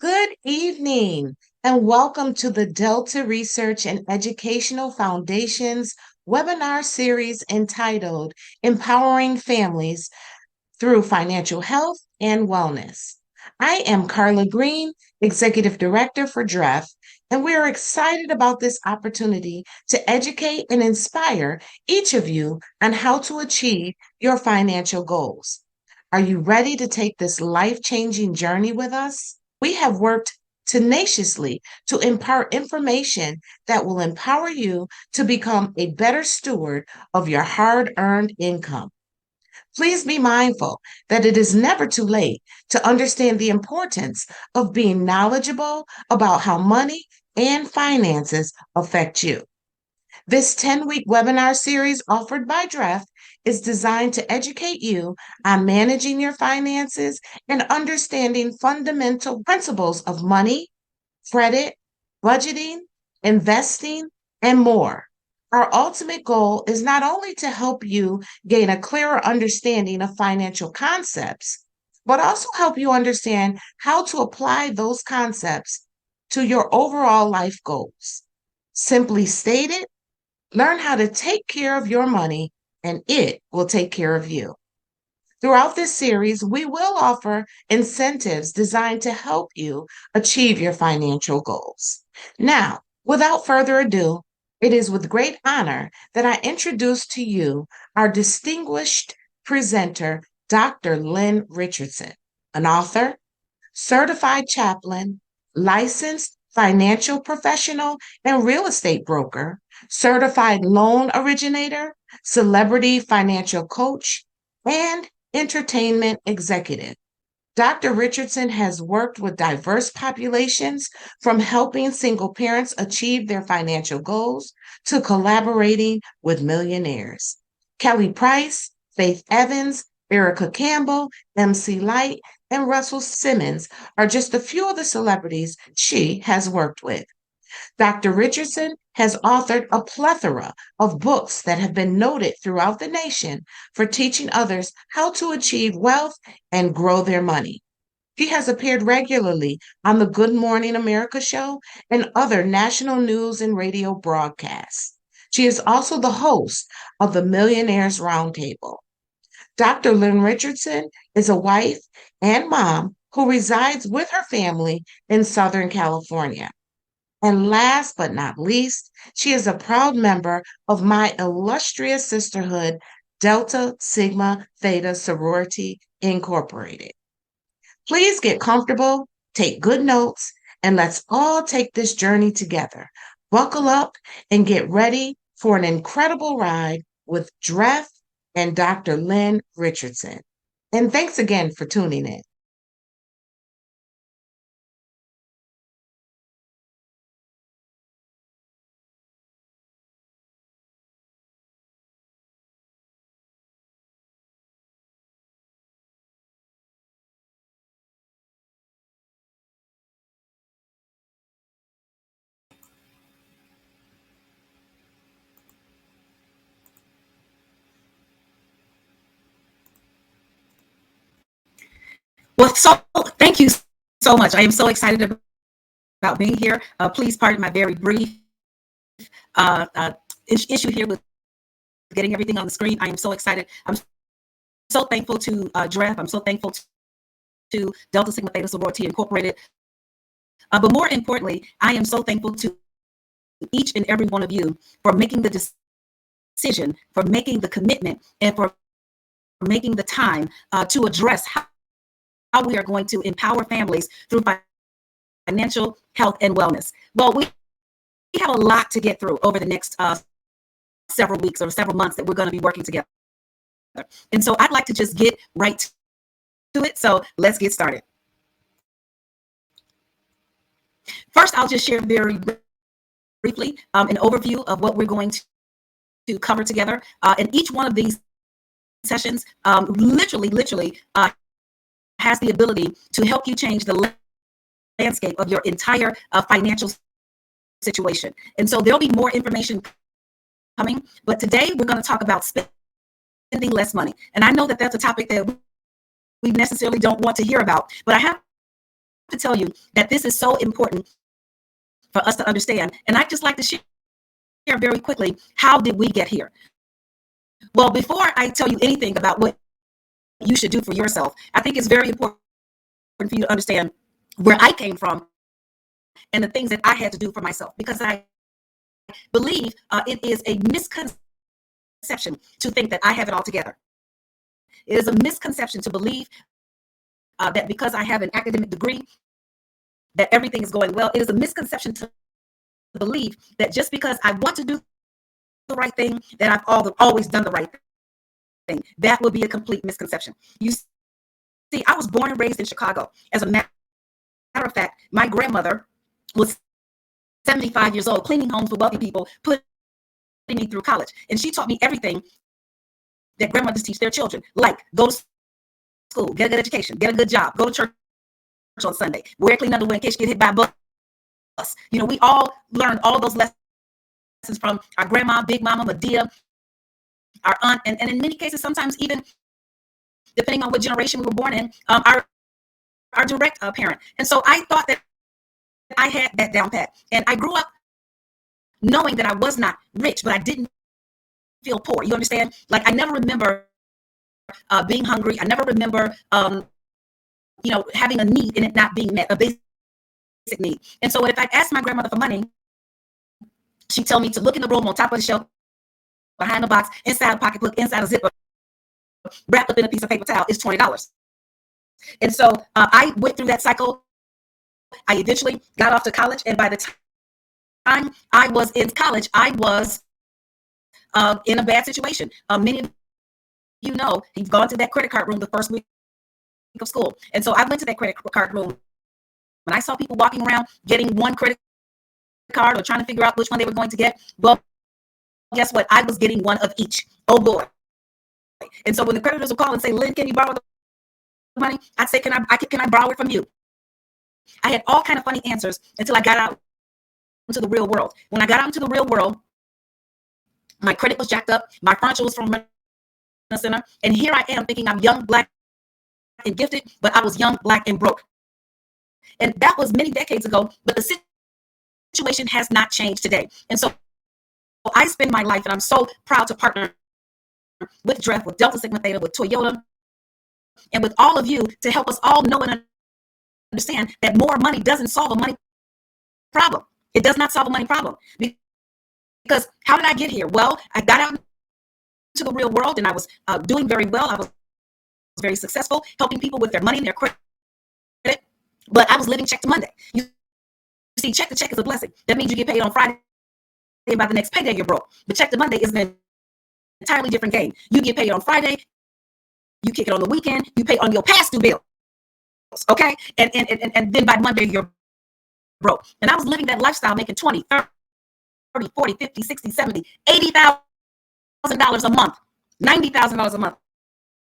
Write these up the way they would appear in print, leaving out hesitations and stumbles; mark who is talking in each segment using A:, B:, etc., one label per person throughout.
A: Good evening, and welcome to the Delta Research and Educational Foundation's webinar series entitled Empowering Families Through Financial Health and Wellness. I am Carla Green, Executive Director for DREF, and we are excited about this opportunity to educate and inspire each of you on how to achieve your financial goals. Are you ready to take this life-changing journey with us? We have worked tenaciously to impart information that will empower you to become a better steward of your hard-earned income. Please be mindful that it is never too late to understand the importance of being knowledgeable about how money and finances affect you. This 10-week webinar series offered by DREF is designed to educate you on managing your finances and understanding fundamental principles of money, credit, budgeting, investing, and more. Our ultimate goal is not only to help you gain a clearer understanding of financial concepts, but also help you understand how to apply those concepts to your overall life goals. Simply stated, learn how to take care of your money, and it will take care of you. Throughout this series, we will offer incentives designed to help you achieve your financial goals. Now, without further ado, it is with great honor that I introduce to you our distinguished presenter, Dr. Lynn Richardson, an author, certified chaplain, licensed financial professional and real estate broker, certified loan originator, celebrity financial coach, and entertainment executive. Dr. Richardson has worked with diverse populations, from helping single parents achieve their financial goals to collaborating with millionaires. Kelly Price, Faith Evans, Erica Campbell, MC Light, and Russell Simmons are just a few of the celebrities she has worked with. Dr. Richardson has authored a plethora of books that have been noted throughout the nation for teaching others how to achieve wealth and grow their money. She has appeared regularly on the Good Morning America show and other national news and radio broadcasts. She is also the host of the Millionaires Roundtable. Dr. Lynn Richardson is a wife and mom who resides with her family in Southern California. And last but not least, she is a proud member of my illustrious sisterhood, Delta Sigma Theta Sorority Incorporated. Please get comfortable, take good notes, and let's all take this journey together. Buckle up and get ready for an incredible ride with DREF and Dr. Lynn Richardson. And thanks again for tuning in.
B: Well, thank you so much. I am so excited about being here. Please pardon my very brief uh, uh, issue here with getting everything on the screen. I am so excited. I'm so thankful to DREF. I'm so thankful to Delta Sigma Theta Sorority Incorporated. But more importantly, I am so thankful to each and every one of you for making the decision, for making the commitment, and for making the time to address how we are going to empower families through financial health and wellness. Well, we have a lot to get through over the next several weeks or several months that we're going to be working together. And so I'd like to just get right to it. So let's get started. First, I'll just share very briefly an overview of what we're going to cover together. And each one of these sessions literally has the ability to help you change the landscape of your entire financial situation. And so there'll be more information coming, but today we're going to talk about spending less money. And I know that that's a topic that we necessarily don't want to hear about, but I have to tell you that this is so important for us to understand. And I'd just like to share very quickly, how did we get here? Well, before I tell you anything about what you should do for yourself, I think it's very important for you to understand where I came from and the things that I had to do for myself, because I believe it is a misconception to think that I have it all together. It is a misconception to believe that because I have an academic degree, that everything is going well. It is a misconception to believe that just because I want to do the right thing, that I've always done the right thing. That would be a complete misconception. You see, I was born and raised in Chicago. As a matter of fact, my grandmother was 75 years old, cleaning homes for wealthy people, putting me through college. And she taught me everything that grandmothers teach their children, like go to school, get a good education, get a good job, go to church on Sunday, wear clean underwear in case you get hit by a bus. You know, we all learned all those lessons from our grandma, big mama, Medea, our aunt, and in many cases, sometimes even depending on what generation we were born in, our direct parent. And so I thought that I had that down pat. And I grew up knowing that I was not rich, but I didn't feel poor. You understand? Like, I never remember being hungry. I never remember, having a need and it not being met, a basic need. And so if I asked my grandmother for money, she'd tell me to look in the room on top of the shelf, behind the box, inside a pocketbook, inside a zipper, wrapped up in a piece of paper towel, is $20. And so I went through that cycle. I eventually got off to college, and by the time I was in college, I was in a bad situation. Many of you know, you've gone to that credit card room the first week of school. And so I went to that credit card room, and I saw people walking around getting one credit card or trying to figure out which one they were going to get. Well, guess what? I was getting one of each. Oh boy. And so when the creditors would call and say, Lynn, can you borrow the money? I'd say, can I borrow it from you? I had all kind of funny answers until I got out into the real world. When I got out into the real world, my credit was jacked up. My furniture was from a center. And here I am thinking I'm young, black, and gifted, but I was young, black, and broke. And that was many decades ago, but the situation has not changed today. And so I spend my life, and I'm so proud to partner with DREF, with Delta Sigma Theta, with Toyota, and with all of you to help us all know and understand that more money doesn't solve a money problem. It does not solve a money problem. Because how did I get here? Well, I got out into the real world, and I was doing very well. I was very successful, helping people with their money and their credit, but I was living check to Monday. You see, check to check is a blessing. That means you get paid on Friday, and by the next payday you're broke. But check to Monday is an entirely different game. You get paid on Friday, you kick it on the weekend, you pay on your past due bills, okay? And then by Monday you're broke. And I was living that lifestyle, making 20, 30, 40, 50, 60, 70, $80,000 a month, $90,000 a month.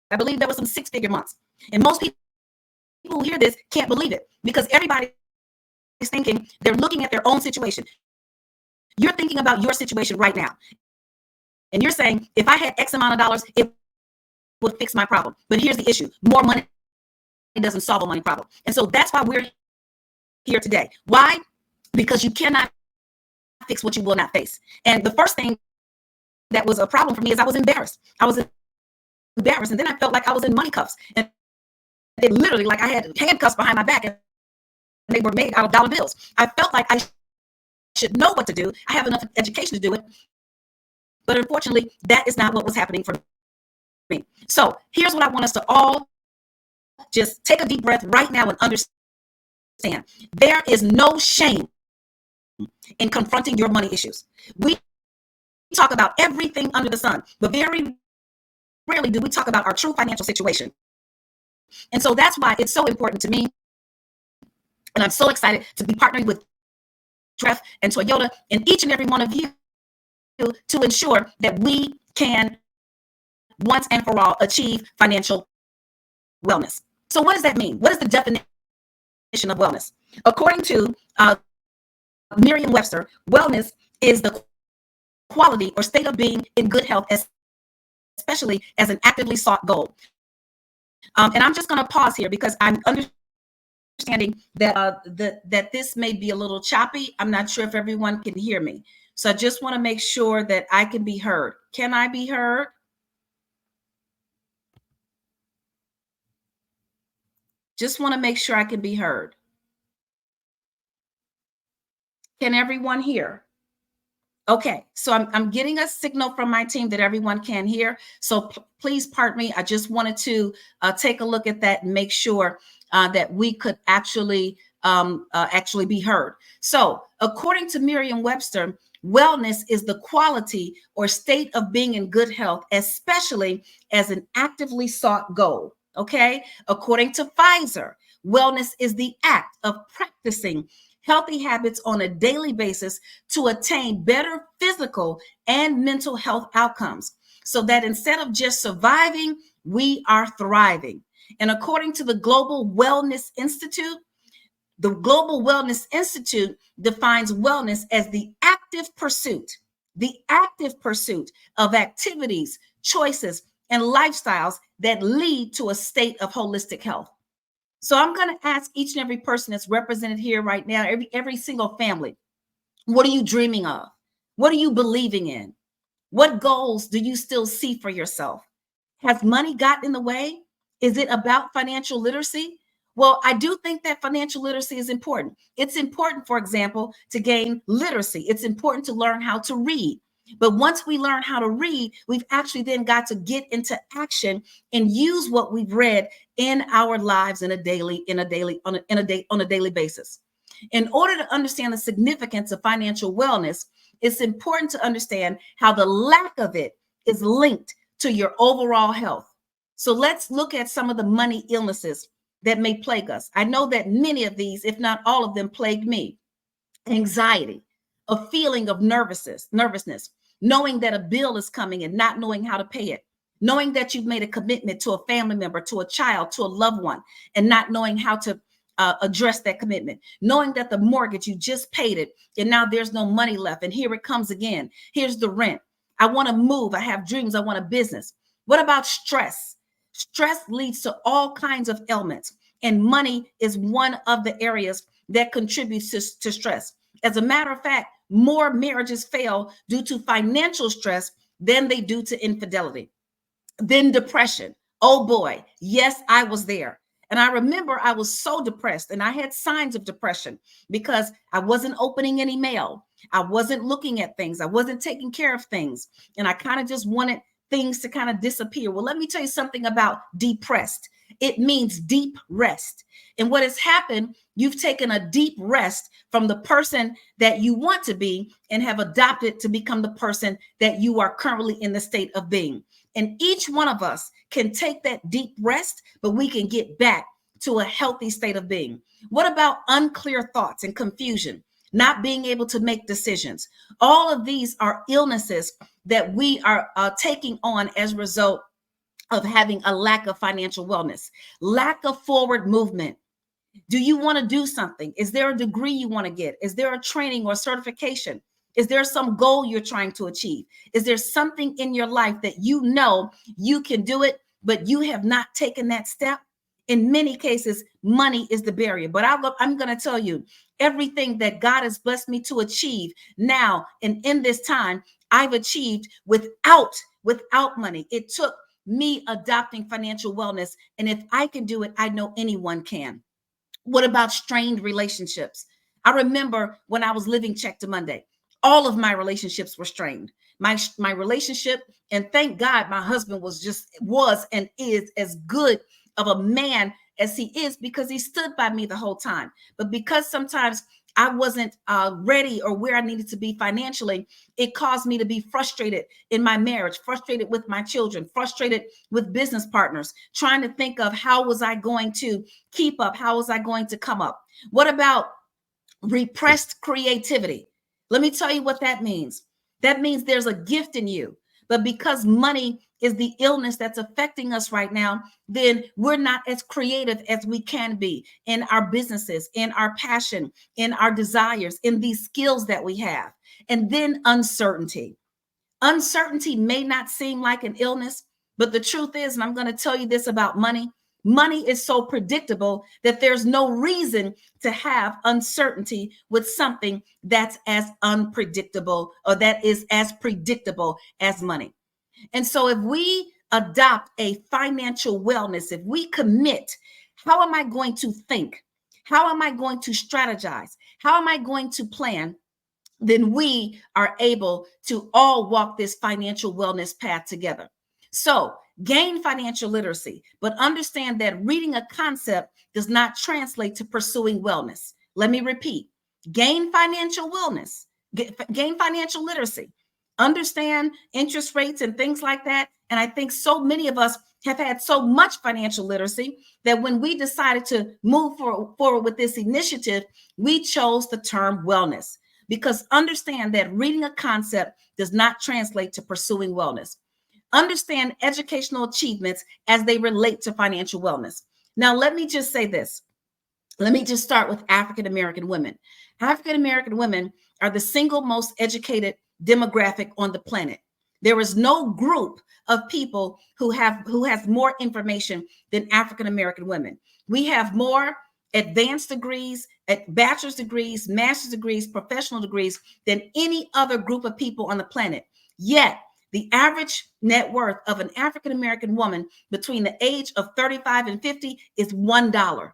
B: I believe there were some six-figure months. And most people who hear this can't believe it, because everybody is thinking, they're looking at their own situation. You're thinking about your situation right now. And you're saying, if I had X amount of dollars, it would fix my problem. But here's the issue. More money doesn't solve a money problem. And so that's why we're here today. Why? Because you cannot fix what you will not face. And the first thing that was a problem for me is I was embarrassed. And then I felt like I was in money cuffs. And they literally, like I had handcuffs behind my back, and they were made out of dollar bills. I felt like I should know what to do. I have enough education to do it. But unfortunately, that is not what was happening for me. So here's what I want us to all just take a deep breath right now and understand. There is no shame in confronting your money issues. We talk about everything under the sun, but very rarely do we talk about our true financial situation. And so that's why it's so important to me. And I'm so excited to be partnering with DREF and Toyota and each and every one of you to ensure that we can once and for all achieve financial wellness. So what does that mean? What is the definition of wellness? According to Merriam-Webster, wellness is the quality or state of being in good health, especially as an actively sought goal. And I'm just going to pause here because I'm understanding understanding that that this may be a little choppy. I'm not sure if everyone can hear me. So I just want to make sure that I can be heard. Can I be heard? Just want to make sure I can be heard. Can everyone hear? Okay, so I'm getting a signal from my team that everyone can hear. So please pardon me. I just wanted to take a look at that and make sure that we could actually be heard. So according to Merriam-Webster, wellness is the quality or state of being in good health, especially as an actively sought goal. Okay, according to Pfizer, wellness is the act of practicing healthy habits on a daily basis to attain better physical and mental health outcomes, so that instead of just surviving, we are thriving. And according to the Global Wellness Institute defines wellness as the active pursuit of activities, choices, and lifestyles that lead to a state of holistic health. So I'm going to ask each and every person that's represented here right now, every single family, what are you dreaming of? What are you believing in? What goals do you still see for yourself? Has money gotten in the way? Is it about financial literacy? Well, I do think that financial literacy is important. It's important, for example, to gain literacy. It's important to learn how to read. But once we learn how to read, we've actually then got to get into action and use what we've read in our lives on a daily basis. In order to understand the significance of financial wellness, it's important to understand how the lack of it is linked to your overall health. So let's look at some of the money illnesses that may plague us. I know that many of these, if not all of them, plague me. Anxiety, a feeling of nervousness, knowing that a bill is coming and not knowing how to pay it, knowing that you've made a commitment to a family member, to a child, to a loved one, and not knowing how to address that commitment, knowing that the mortgage, you just paid it and now there's no money left, and here it comes again. Here's the rent. I want to move. I have dreams. I want a business. What about stress? Stress leads to all kinds of ailments, and money is one of the areas that contributes to stress. As a matter of fact, more marriages fail due to financial stress than they do to infidelity. Then depression. Oh boy, yes, I was there. And I remember I was so depressed, and I had signs of depression because I wasn't opening any mail. I wasn't looking at things. I wasn't taking care of things. And I kind of just wanted things to kind of disappear. Well, let me tell you something about depressed. It means deep rest. And what has happened, you've taken a deep rest from the person that you want to be and have adopted to become the person that you are currently in the state of being. And each one of us can take that deep rest, but we can get back to a healthy state of being. What about unclear thoughts and confusion, not being able to make decisions? All of these are illnesses that we are taking on as a result of having a lack of financial wellness, lack of forward movement. Do you want to do something? Is there a degree you want to get? Is there a training or certification? Is there some goal you're trying to achieve? Is there something in your life that you know you can do it, but you have not taken that step? In many cases, money is the barrier. But I'm going to tell you, everything that God has blessed me to achieve now and in this time, I've achieved without money. It took me adopting financial wellness. And if I can do it, I know anyone can. What about strained relationships? I remember when I was living check to Monday, all of my relationships were strained. My relationship, and thank God my husband was and is as good of a man as he is, because he stood by me the whole time. But because sometimes I wasn't ready or where I needed to be financially, it caused me to be frustrated in my marriage, frustrated with my children, frustrated with business partners, trying to think of how was I going to keep up? How was I going to come up? What about repressed creativity? Let me tell you what that means. That means there's a gift in you, but because money is the illness that's affecting us right now, then we're not as creative as we can be in our businesses, in our passion, in our desires, in these skills that we have. And then uncertainty. Uncertainty may not seem like an illness, but the truth is, and I'm going to tell you this about money, Money is so predictable that there's no reason to have uncertainty with something that's as unpredictable or that is as predictable as money. And so if we adopt a financial wellness, if we commit, how am I going to think? How am I going to strategize? How am I going to plan? Then we are able to all walk this financial wellness path together. So gain financial literacy, but understand that reading a concept does not translate to pursuing wellness. Let me repeat, gain financial wellness, gain financial literacy, understand interest rates and things like that. And I think so many of us have had so much financial literacy that when we decided to move forward with this initiative, we chose the term wellness. Because understand that reading a concept does not translate to pursuing wellness. Understand educational achievements as they relate to financial wellness. Now, let me just say this. Let me just start with African American women. African American women are the single most educated demographic on the planet. There is no group of people who has more information than African American women. We have more advanced degrees, bachelor's degrees, master's degrees, professional degrees than any other group of people on the planet. Yet, the average net worth of an African American woman between the age of 35 and 50 is $1.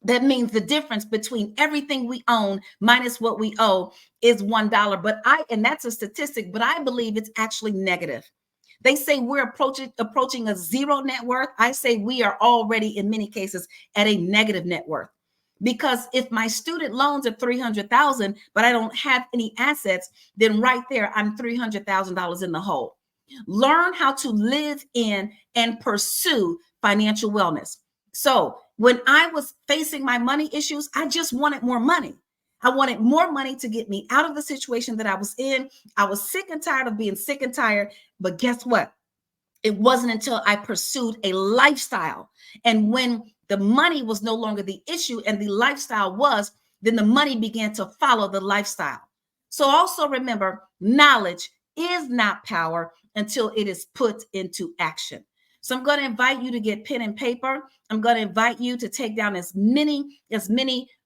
B: That means the difference between everything we own minus what we owe is $1. And that's a statistic, but I believe it's actually negative. They say we're approaching a zero net worth. I say we are already in many cases at a negative net worth. Because if my student loans are $300,000, but I don't have any assets, then right there, I'm $300,000 in the hole. Learn how to live in and pursue financial wellness. So when I was facing my money issues, I just wanted more money. I wanted more money to get me out of the situation that I was in. I was sick and tired of being sick and tired. But guess what? It wasn't until I pursued a lifestyle. And when the money was no longer the issue and the lifestyle was, then the money began to follow the lifestyle. So also remember, knowledge is not power until it is put into action. So I'm going to invite you to get pen and paper. I'm going to invite you to take down as many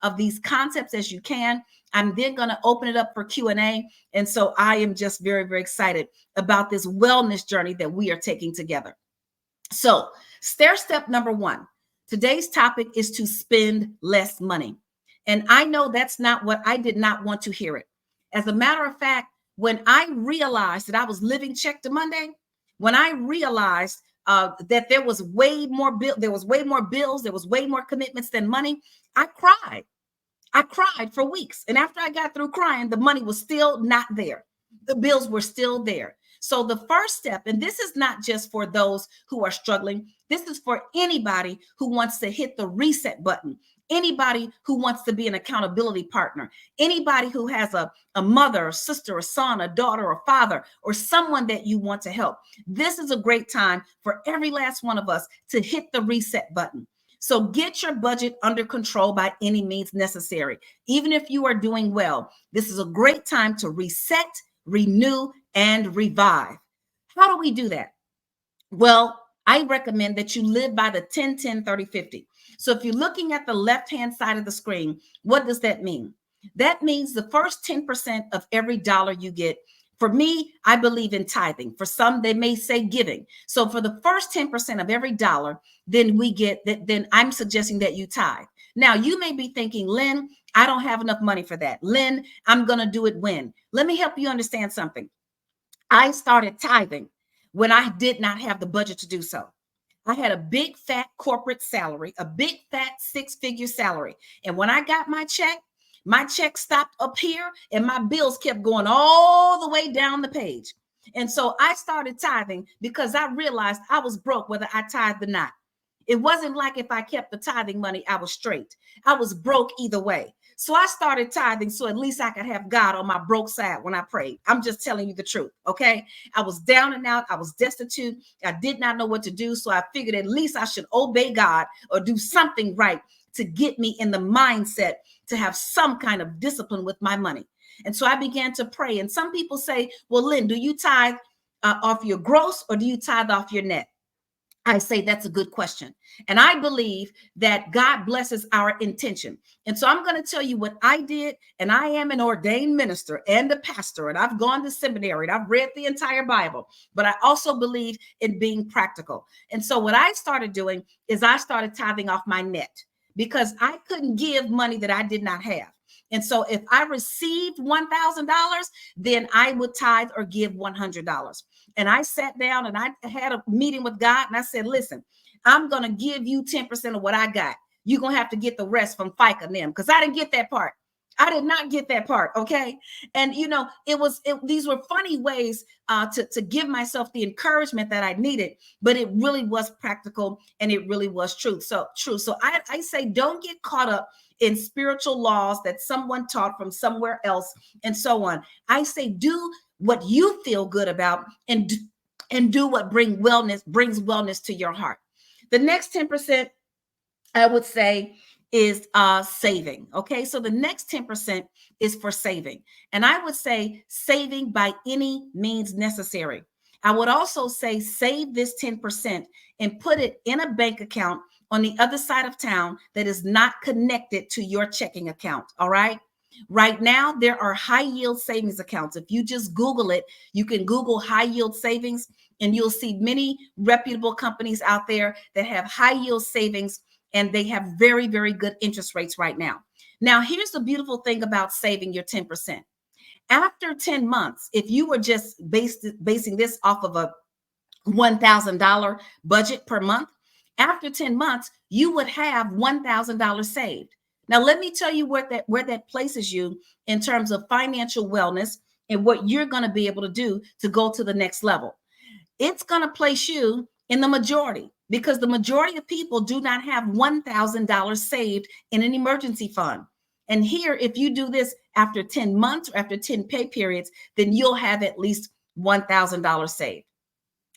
B: of these concepts as you can. I'm then going to open it up for Q&A. And so I am just very, very excited about this wellness journey that we are taking together. So stair step number 1, today's topic is to spend less money. And I know that's not what I did not want to hear it. As a matter of fact, when I realized that I was living check to Monday, when I realized that there was way more bills, there was way more commitments than money, I cried for weeks. And after I got through crying, the money was still not there. The bills were still there. So the first step, and this is not just for those who are struggling, this is for anybody who wants to hit the reset button, anybody who wants to be an accountability partner, anybody who has a mother, a sister, a son, a daughter, a father, or someone that you want to help. This is a great time for every last one of us to hit the reset button. So get your budget under control by any means necessary. Even if you are doing well, this is a great time to reset, renew, and revive. How do we do that? Well, I recommend that you live by the 10-10-30-50. So if you're looking at the left-hand side of the screen, what does that mean? That means the first 10% of every dollar you get. For me, I believe in tithing. For some, they may say giving. So for the first 10% of every dollar, then I'm suggesting that you tithe. Now, you may be thinking, Lynn, I don't have enough money for that. Lynn, I'm going to do it when? Let me help you understand something. I started tithing when I did not have the budget to do so. I had a big fat corporate salary, a big fat 6-figure salary. And when I got my check stopped up here and my bills kept going all the way down the page. And so I started tithing because I realized I was broke whether I tithed or not. It wasn't like if I kept the tithing money, I was straight. I was broke either way. So I started tithing so at least I could have God on my broke side when I prayed. I'm just telling you the truth, okay? I was down and out. I was destitute. I did not know what to do. So I figured at least I should obey God or do something right to get me in the mindset to have some kind of discipline with my money. And so I began to pray. And some people say, well, Lynn, do you tithe off your gross or do you tithe off your net? I say that's a good question. And I believe that God blesses our intention. And so I'm going to tell you what I did. And I am an ordained minister and a pastor, and I've gone to seminary and I've read the entire Bible, but I also believe in being practical. And so what I started doing is I started tithing off my net because I couldn't give money that I did not have. And so if I received $1,000, then I would tithe or give $100. And I sat down and I had a meeting with God and I said, listen, I'm going to give you 10% of what I got. You're going to have to get the rest from FICA and them, because I didn't get that part. I did not get that part. Okay. And, these were funny ways to give myself the encouragement that I needed, but it really was practical and it really was true. So I say, don't get caught up in spiritual laws that someone taught from somewhere else and so on. I say, do what you feel good about and do what brings wellness to your heart. The next 10%, I would say, is saving. Okay, so the next 10% is for saving. And I would say saving by any means necessary. I would also say save this 10% and put it in a bank account on the other side of town that is not connected to your checking account. All right. Right now, there are high yield savings accounts. If you just Google it, you can Google high yield savings and you'll see many reputable companies out there that have high yield savings, and they have very, very good interest rates right now. Now, here's the beautiful thing about saving your 10%. After 10 months, if you were just basing this off of a $1,000 budget per month, after 10 months, you would have $1,000 saved. Now, let me tell you where that places you in terms of financial wellness and what you're going to be able to do to go to the next level. It's going to place you in the majority, because the majority of people do not have $1,000 saved in an emergency fund. And here, if you do this after 10 months or after 10 pay periods, then you'll have at least $1,000 saved.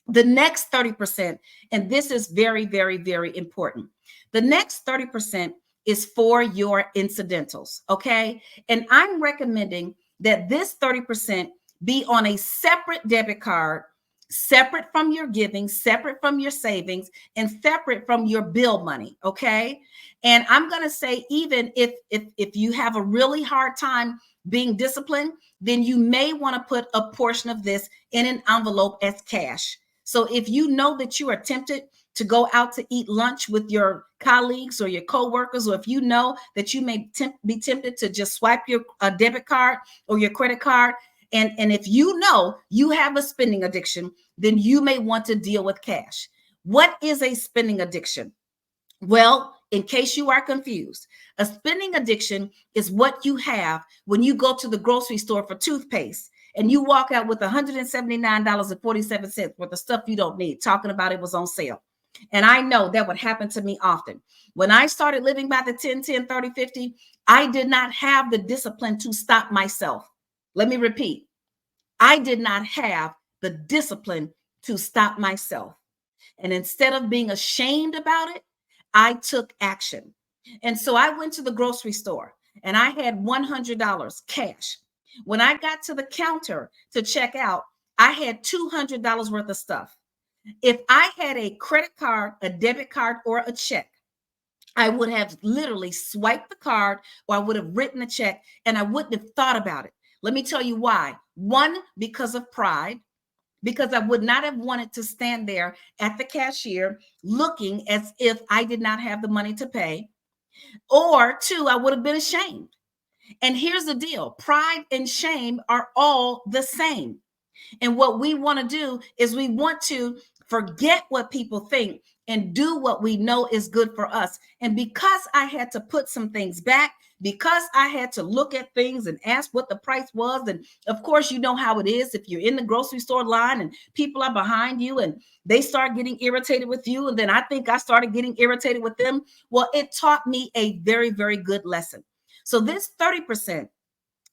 B: The next 30%, and this is very, very, very important. The next 30% is for your incidentals, okay? And I'm recommending that this 30% be on a separate debit card, separate from your giving, separate from your savings, and separate from your bill money, okay? And I'm going to say, even if you have a really hard time being disciplined, then you may want to put a portion of this in an envelope as cash. So if you know that you are tempted to go out to eat lunch with your colleagues or your coworkers, or if you know that you may be tempted to just swipe your debit card or your credit card, and if you know you have a spending addiction, then you may want to deal with cash. What is a spending addiction? Well, in case you are confused, a spending addiction is what you have when you go to the grocery store for toothpaste and you walk out with $179.47 worth of stuff you don't need, talking about it was on sale. And I know that would happen to me often. When I started living by the 10, 10, 30, 50, I did not have the discipline to stop myself. Let me repeat. I did not have the discipline to stop myself. And instead of being ashamed about it, I took action. And so I went to the grocery store and I had $100 cash. When I got to the counter to check out, I had $200 worth of stuff. If I had a credit card, a debit card, or a check, I would have literally swiped the card, or I would have written a check, and I wouldn't have thought about it. Let me tell you why. One, because of pride, because I would not have wanted to stand there at the cashier looking as if I did not have the money to pay. Or two, I would have been ashamed. And here's the deal. Pride and shame are all the same. And what we want to do is we want to forget what people think and do what we know is good for us. And because I had to put some things back, because I had to look at things and ask what the price was. And of course, you know how it is if you're in the grocery store line and people are behind you and they start getting irritated with you. And then I think I started getting irritated with them. Well, it taught me a very, very good lesson. So this 30%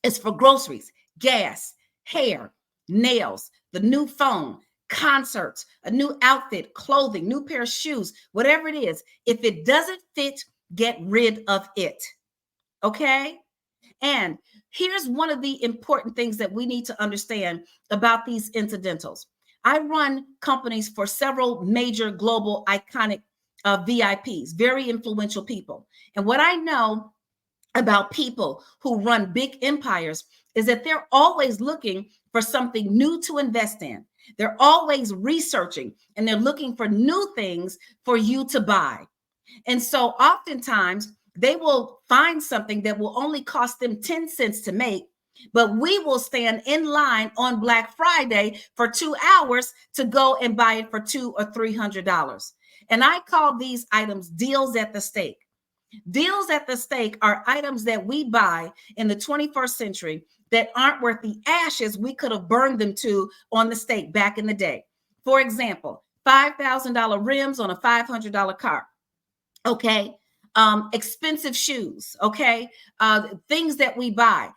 B: is for groceries, gas, hair, nails, the new phone, concerts, a new outfit, clothing, new pair of shoes, whatever it is. If it doesn't fit, get rid of it. Okay? And here's one of the important things that we need to understand about these incidentals. I run companies for several major global iconic VIPs, very influential people. And what I know about people who run big empires is that they're always looking for something new to invest in. They're always researching and they're looking for new things for you to buy. And so oftentimes they will find something that will only cost them 10 cents to make, but we will stand in line on Black Friday for 2 hours to go and buy it for $200 or $300. And I call these items deals at the stake. Deals at the stake are items that we buy in the 21st century that aren't worth the ashes we could have burned them to on the stake back in the day. For example, $5,000 rims on a $500 car. Okay. Expensive shoes. Okay. Things that we buy.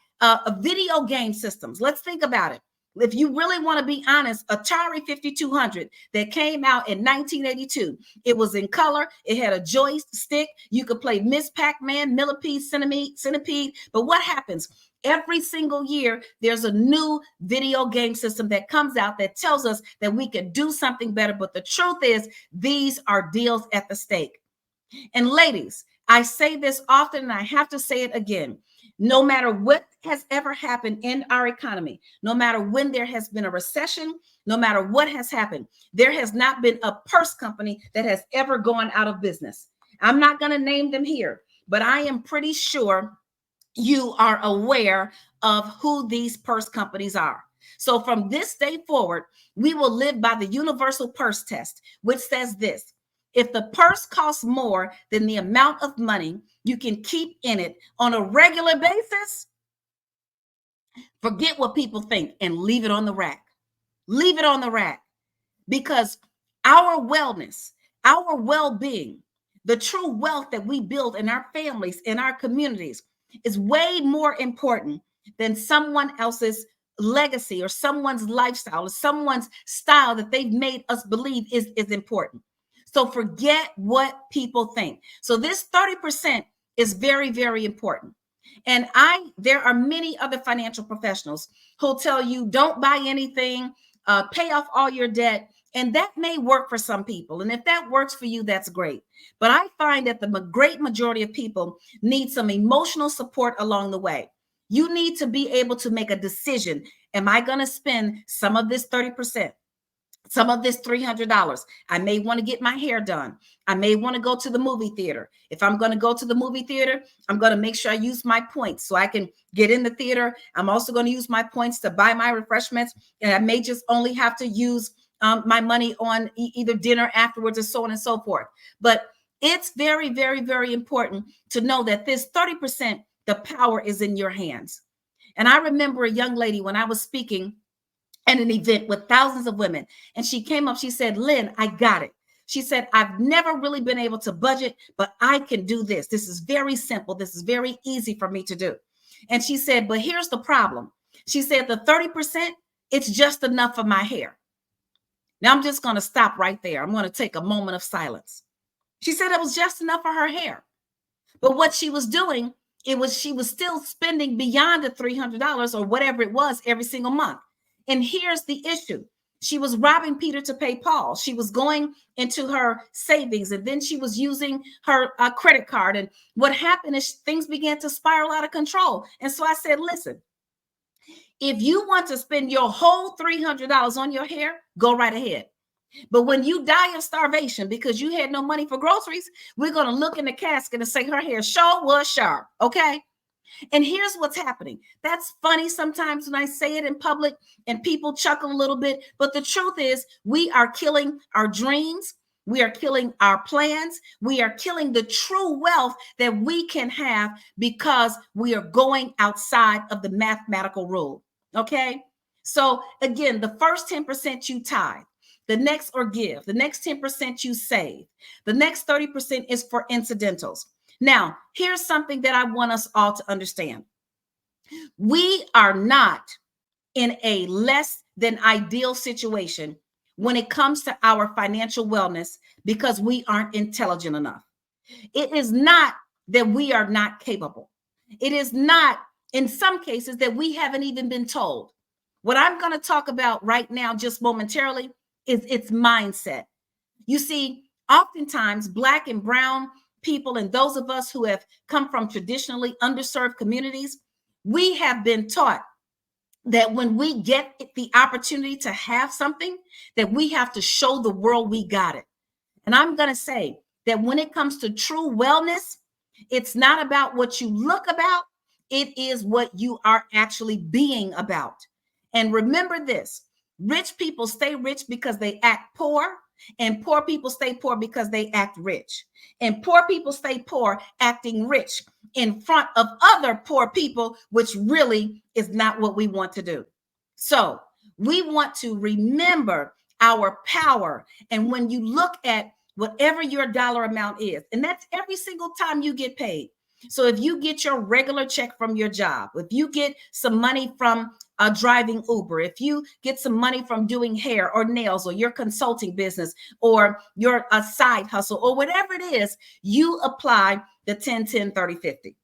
B: Video game systems. Let's think about it. If you really want to be honest, Atari 5200 that came out in 1982, it was in color. It had a joystick. You could play Miss Pac-Man, Millipede, Centipede. But what happens? Every single year, there's a new video game system that comes out that tells us that we can do something better. But the truth is, these are deals at the stake. And ladies, I say this often and I have to say it again. No matter what has ever happened in our economy, no matter when there has been a recession, no matter what has happened, there has not been a purse company that has ever gone out of business. I'm not going to name them here, but I am pretty sure you are aware of who these purse companies are. So from this day forward, we will live by the universal purse test, which says this: if the purse costs more than the amount of money you can keep in it on a regular basis, forget what people think and leave it on the rack. Leave it on the rack, because our wellness, our well-being, the true wealth that we build in our families, in our communities, is way more important than someone else's legacy or someone's lifestyle or someone's style that they've made us believe is important. So forget what people think. So this 30% is very, very important. And there are many other financial professionals who'll tell you, don't buy anything, pay off all your debt. And that may work for some people. And if that works for you, that's great. But I find that the great majority of people need some emotional support along the way. You need to be able to make a decision. Am I going to spend some of this 30%? Some of this $300. I may want to get my hair done. I may want to go to the movie theater. If I'm going to go to the movie theater, I'm going to make sure I use my points so I can get in the theater. I'm also going to use my points to buy my refreshments. And I may just only have to use my money on either dinner afterwards or so on and so forth. But it's very, very, very important to know that this 30%, the power is in your hands. And I remember a young lady when I was speaking at an event with thousands of women. And she came up, she said, Lynn, I got it. She said, I've never really been able to budget, but I can do this. This is very simple. This is very easy for me to do. And she said, but here's the problem. She said, the 30%, it's just enough for my hair. Now I'm just going to stop right there. I'm going to take a moment of silence. She said it was just enough for her hair. But what she was doing, she was still spending beyond the $300 or whatever it was every single month. And here's the issue. She was robbing Peter to pay Paul. She was going into her savings, and then she was using her credit card. And what happened is things began to spiral out of control. And so I said, listen, if you want to spend your whole $300 on your hair, go right ahead. But when you die of starvation because you had no money for groceries, we're going to look in the casket and say her hair sure was sharp. Okay. And here's what's happening. That's funny sometimes when I say it in public and people chuckle a little bit. But the truth is, we are killing our dreams. We are killing our plans. We are killing the true wealth that we can have because we are going outside of the mathematical rule. Okay. So again, the first 10% you tithe, the next or give, the next 10% you save, the next 30% is for incidentals. Now, here's something that I want us all to understand. We are not in a less than ideal situation when it comes to our financial wellness because we aren't intelligent enough. It is not that we are not capable. It is not, in some cases, that we haven't even been told. What I'm going to talk about right now, just momentarily, is its mindset. You see, oftentimes Black and brown people, and those of us who have come from traditionally underserved communities, we have been taught that when we get the opportunity to have something, that we have to show the world we got it. And I'm going to say that when it comes to true wellness, it's not about what you look about, it is what you are actually being about. And remember this: rich people stay rich because they act poor, and poor people stay poor because they act rich. And poor people stay poor acting rich in front of other poor people, which really is not what we want to do. So we want to remember our power. And when you look at whatever your dollar amount is, and that's every single time you get paid. So if you get your regular check from your job, if you get some money from driving Uber, if you get some money from doing hair or nails or your consulting business or your side hustle or whatever it is, you apply the 10, 10, 30, 50.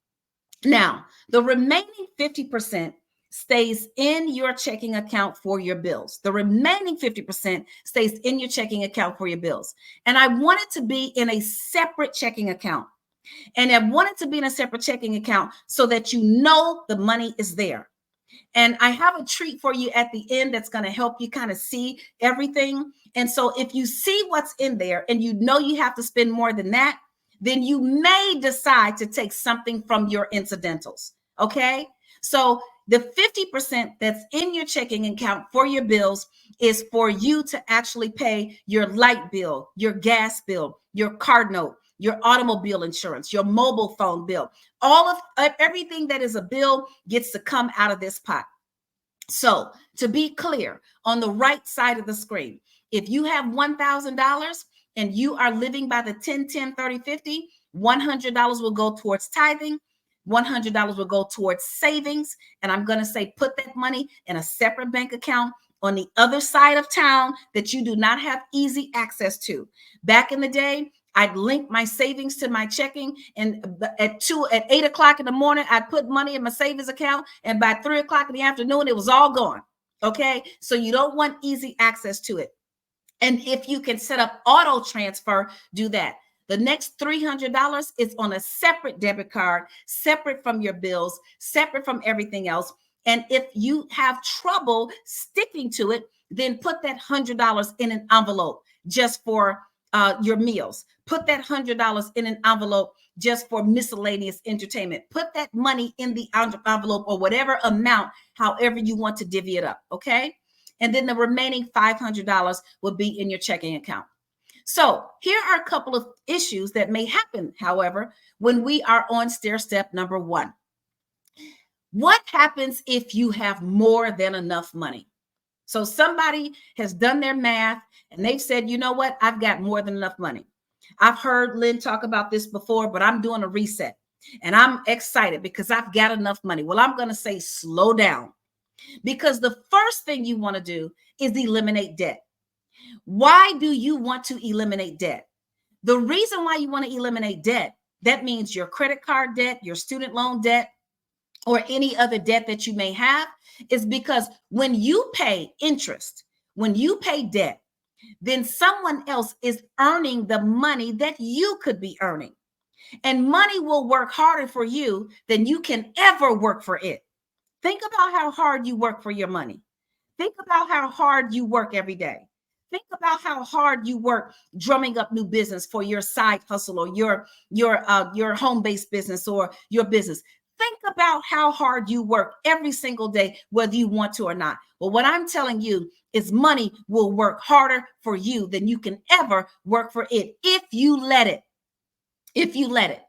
B: Now, the remaining 50% stays in your checking account for your bills. The remaining 50% stays in your checking account for your bills. And I want it to be in a separate checking account. And I want it to be in a separate checking account so that you know the money is there. And I have a treat for you at the end that's going to help you kind of see everything. And so if you see what's in there and you know you have to spend more than that, then you may decide to take something from your incidentals. Okay. So the 50% that's in your checking account for your bills is for you to actually pay your light bill, your gas bill, your car note, your automobile insurance, your mobile phone bill. All of everything that is a bill gets to come out of this pot. So to be clear, on the right side of the screen, if you have $1,000 and you are living by the 10, 10, 30, 50, $100 will go towards tithing. $100 will go towards savings. And I'm going to say, put that money in a separate bank account on the other side of town that you do not have easy access to. Back in the day, I'd link my savings to my checking, and at 8 o'clock in the morning, I'd put money in my savings account, and by 3 o'clock in the afternoon, it was all gone. Okay, so you don't want easy access to it. And if you can set up auto transfer, do that. The next $300 is on a separate debit card, separate from your bills, separate from everything else. And if you have trouble sticking to it, then put that $100 in an envelope just for your meals. Put that $100 in an envelope just for miscellaneous entertainment. Put that money in the envelope or whatever amount, however you want to divvy it up. Okay. And then the remaining $500 will be in your checking account. So here are a couple of issues that may happen, however, when we are on stair step number 1. What happens if you have more than enough money? So somebody has done their math and they've said, you know what? I've got more than enough money. I've heard Lynn talk about this before, but I'm doing a reset and I'm excited because I've got enough money. Well, I'm going to say slow down, because the first thing you want to do is eliminate debt. Why do you want to eliminate debt? The reason why you want to eliminate debt, that means your credit card debt, your student loan debt, or any other debt that you may have, is because when you pay interest, when you pay debt, then someone else is earning the money that you could be earning. And money will work harder for you than you can ever work for it. Think about how hard you work for your money. Think about how hard you work every day. Think about how hard you work drumming up new business for your side hustle or your home-based business or your business. Think about how hard you work every single day, whether you want to or not. Well, what I'm telling you is money will work harder for you than you can ever work for it if you let it. If you let it.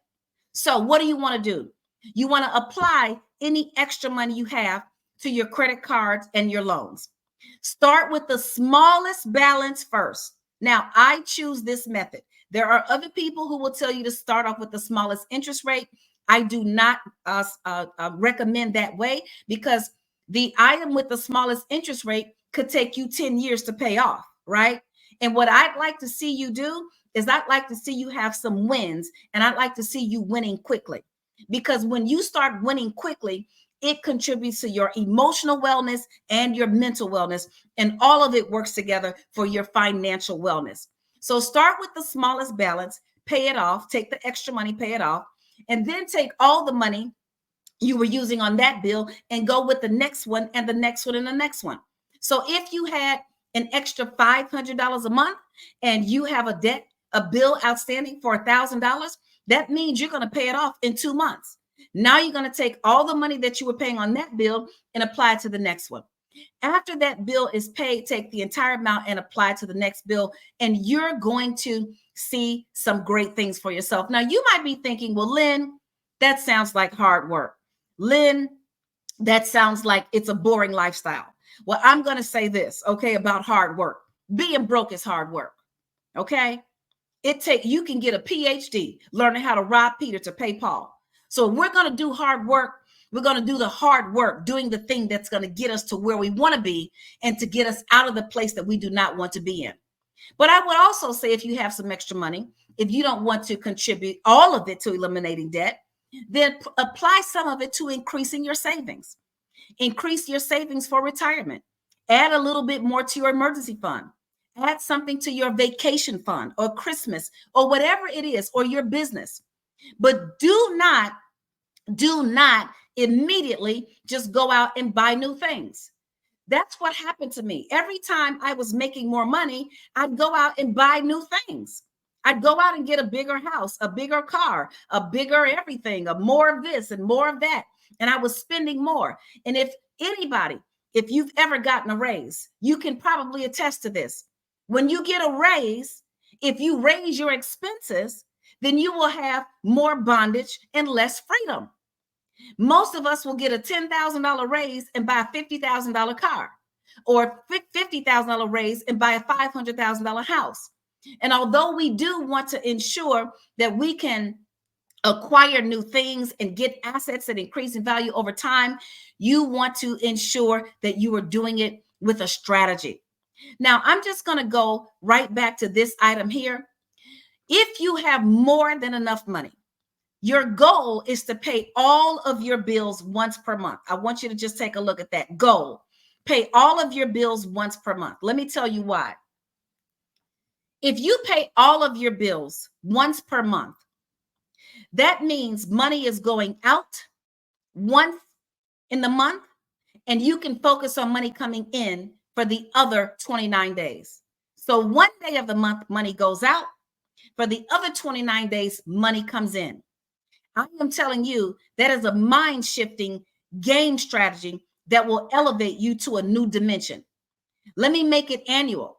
B: So what do you want to do? You want to apply any extra money you have to your credit cards and your loans. Start with the smallest balance first. Now, I choose this method. There are other people who will tell you to start off with the smallest interest rate. I do not recommend that way, because the item with the smallest interest rate could take you 10 years to pay off, right? And what I'd like to see you do is I'd like to see you have some wins, and I'd like to see you winning quickly. Because when you start winning quickly, It contributes to your emotional wellness and your mental wellness, and all of it works together for your financial wellness. So start with the smallest balance, pay it off, take the extra money, pay it off, and then take all the money you were using on that bill and go with the next one and the next one and the next one. So if you had an extra $500 a month and you have a bill outstanding for $1,000, that means you're going to pay it off in 2 months. Now you're going to take all the money that you were paying on that bill and apply it to the next one. After that bill is paid, take the entire amount and apply it to the next bill, and you're going to see some great things for yourself. Now, you might be thinking, well, Lynn, that sounds like hard work. Lynn, that sounds like it's a boring lifestyle. Well, I'm going to say this, okay, about hard work. Being broke is hard work, okay? You can get a PhD learning how to rob Peter to pay Paul. So we're going to do hard work. We're going to do the hard work, doing the thing that's going to get us to where we want to be and to get us out of the place that we do not want to be in. But I would also say, if you have some extra money, if you don't want to contribute all of it to eliminating debt, then apply some of it to increasing your savings. Increase your savings for retirement. Add a little bit more to your emergency fund. Add something to your vacation fund or Christmas or whatever it is, or your business. But do not immediately just go out and buy new things. That's what happened to me. Every time I was making more money, I'd go out and buy new things. I'd go out and get a bigger house, a bigger car, a bigger everything, a more of this and more of that. And I was spending more. And if you've ever gotten a raise, you can probably attest to this. When you get a raise, if you raise your expenses, then you will have more bondage and less freedom. Most of us will get a $10,000 raise and buy a $50,000 car, or $50,000 raise and buy a $500,000 house. And although we do want to ensure that we can acquire new things and get assets that increase in value over time, you want to ensure that you are doing it with a strategy. Now, I'm just going to go right back to this item here. If you have more than enough money, your goal is to pay all of your bills once per month. I want you to just take a look at that goal. Pay all of your bills once per month. Let me tell you why. If you pay all of your bills once per month, that means money is going out once in the month, and you can focus on money coming in for the other 29 days. So one day of the month, money goes out. For the other 29 days, money comes in. I am telling you, that is a mind-shifting game strategy that will elevate you to a new dimension. Let me make it annual.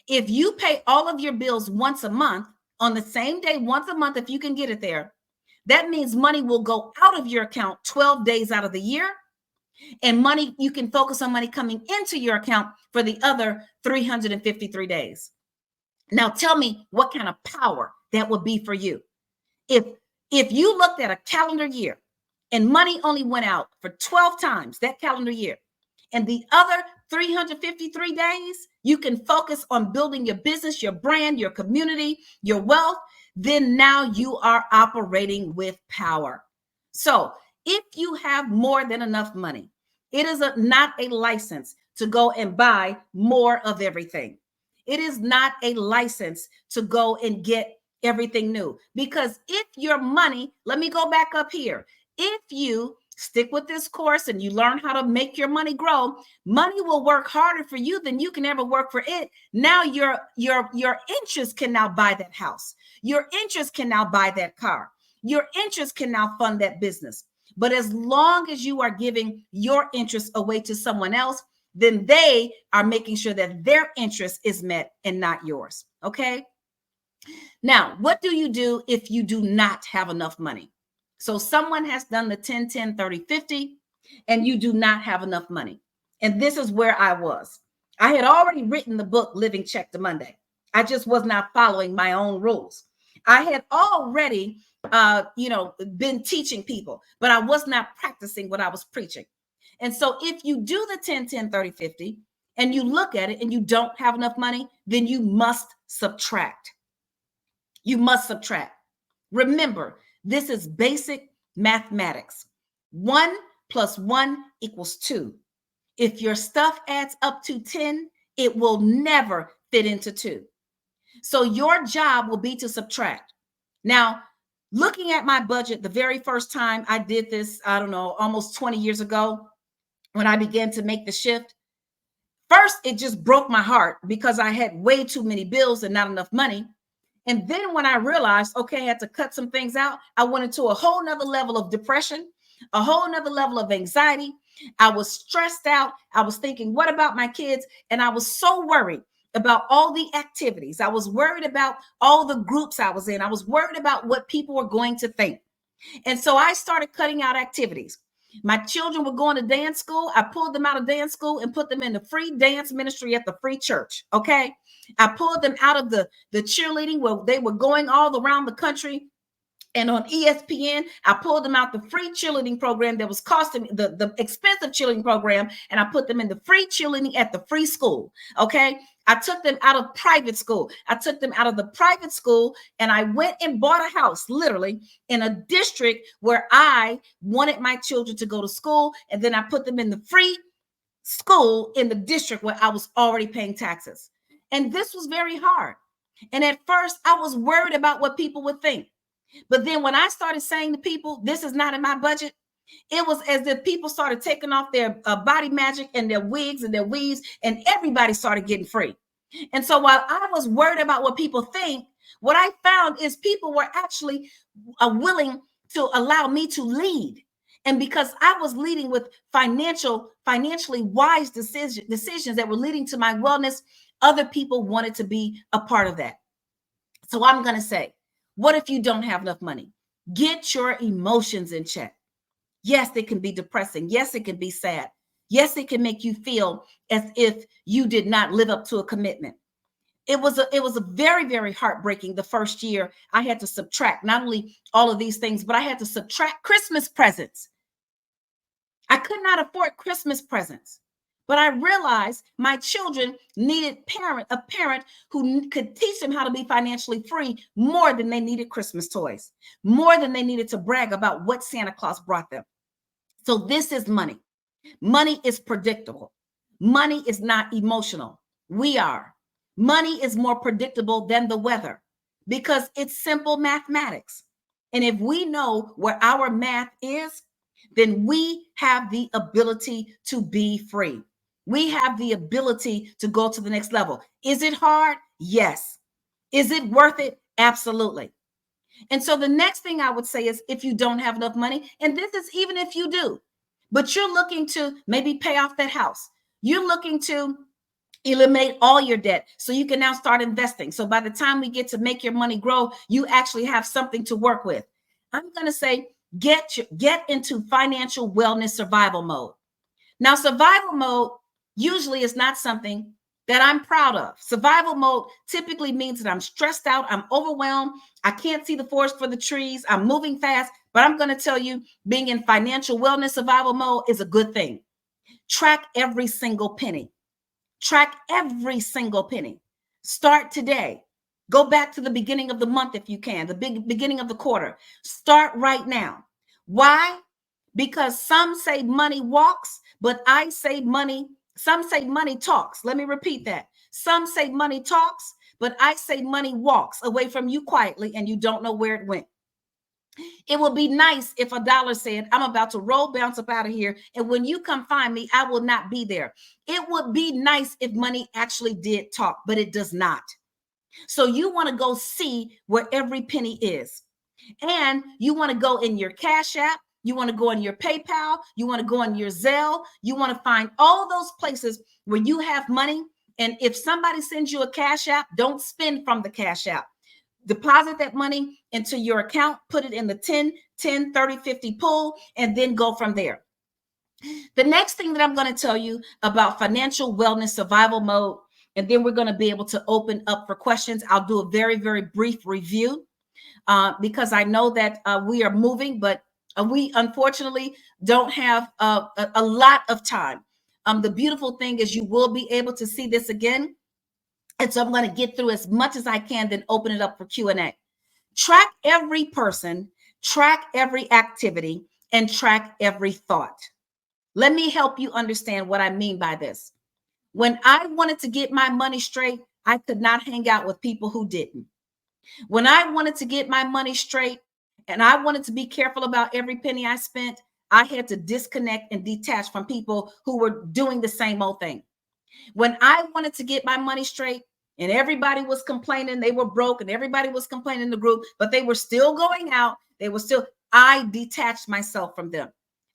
B: If you pay all of your bills once a month, on the same day, once a month, if you can get it there, that means money will go out of your account 12 days out of the year, and money, you can focus on money coming into your account for the other 353 days. Now tell me what kind of power that would be for you. If you looked at a calendar year and money only went out for 12 times that calendar year, and the other 353 days, you can focus on building your business, your brand, your community, your wealth, then now you are operating with power. So if you have more than enough money, it is not a license to go and buy more of everything. It is not a license to go and get everything new. Because if your money, let me go back up here. If you stick with this course and you learn how to make your money grow, money will work harder for you than you can ever work for it. Now your interest can now buy that house. Your interest can now buy that car. Your interest can now fund that business. But as long as you are giving your interest away to someone else, then they are making sure that their interest is met and not yours. Okay. Now, what do you do if you do not have enough money? So someone has done the 10, 10, 30, 50, and you do not have enough money. And this is where I was. I had already written the book, Living Check to Monday. I just was not following my own rules. I had already, been teaching people, but I was not practicing what I was preaching. And so if you do the 10, 10, 30, 50, and you look at it and you don't have enough money, then you must subtract. You must subtract. Remember, this is basic mathematics. 1 plus 1 equals 2. If your stuff adds up to 10, it will never fit into 2. So your job will be to subtract. Now, looking at my budget, the very first time I did this, I don't know, almost 20 years ago, when I began to make the shift, first, it just broke my heart because I had way too many bills and not enough money. And then when I realized, okay, I had to cut some things out, I went into a whole nother level of depression, a whole nother level of anxiety. I was stressed out. I was thinking, what about my kids? And I was so worried about all the activities. I was worried about all the groups I was in. I was worried about what people were going to think. And so I started cutting out activities. My children were going to dance school. I pulled them out of dance school and put them in the free dance ministry at the free church. Okay. I pulled them out of the cheerleading where they were going all around the country. And on ESPN, I pulled them out the free cheerleading program that was costing the expensive cheerleading program, and I put them in the free cheerleading at the free school. Okay. I took them out of private school. I took them out of the private school, and I went and bought a house, literally, in a district where I wanted my children to go to school. And then I put them in the free school in the district where I was already paying taxes. And this was very hard. And at first, I was worried about what people would think. But then when I started saying to people, this is not in my budget, it was as if people started taking off their body magic and their wigs and their weaves, and everybody started getting free. And so while I was worried about what people think, what I found is people were actually willing to allow me to lead. And because I was leading with financially wise decisions that were leading to my wellness, other people wanted to be a part of that. So I'm going to say, what if you don't have enough money? Get your emotions in check. Yes, it can be depressing. Yes, it can be sad. Yes, it can make you feel as if you did not live up to a commitment. It was a very, very heartbreaking the first year. I had to subtract not only all of these things, but I had to subtract Christmas presents. I could not afford Christmas presents. But I realized my children needed a parent who could teach them how to be financially free more than they needed Christmas toys, more than they needed to brag about what Santa Claus brought them. So this is money. Money is predictable. Money is not emotional. We are. Money is more predictable than the weather because it's simple mathematics. And if we know where our math is, then we have the ability to be free. We have the ability to go to the next level. Is it hard? Yes. Is it worth it? Absolutely. And so the next thing I would say is if you don't have enough money, and this is even if you do, but you're looking to maybe pay off that house, you're looking to eliminate all your debt so you can now start investing. So by the time we get to make your money grow, you actually have something to work with. I'm going to say get into financial wellness survival mode. Now, survival mode usually is not something that I'm proud of. Survival mode typically means that I'm stressed out, I'm overwhelmed, I can't see the forest for the trees, I'm moving fast, but I'm going to tell you, being in financial wellness survival mode is a good thing. Track every single penny. Track every single penny. Start today. Go back to the beginning of the month if you can, the beginning of the quarter. Start right now. Why? Because some say money walks, but I say some say money talks. Let me repeat that. Some say money talks, but I say money walks away from you quietly and you don't know where it went. It would be nice if a dollar said, I'm about to bounce up out of here, and when you come find me, I will not be there. It would be nice if money actually did talk, but it does not. So you want to go see where every penny is. And you want to go in your Cash App. You want to go in your PayPal. You want to go in your Zelle. You want to find all those places where you have money. And if somebody sends you a Cash App, don't spend from the Cash App. Deposit that money into your account, put it in the 10, 30, 50 pool, and then go from there. The next thing that I'm going to tell you about financial wellness survival mode, and then we're going to be able to open up for questions. I'll do a very, very brief review because I know that we are moving, but we unfortunately don't have a lot of time. The beautiful thing is you will be able to see this again. And so I'm going to get through as much as I can, then open it up for Q&A. Track every person, track every activity, and track every thought. Let me help you understand what I mean by this. When I wanted to get my money straight, I could not hang out with people who didn't. When I wanted to get my money straight and I wanted to be careful about every penny I spent, I had to disconnect and detach from people who were doing the same old thing. When I wanted to get my money straight and everybody was complaining they were broke and everybody was complaining in the group, but they were still going out, I detached myself from them.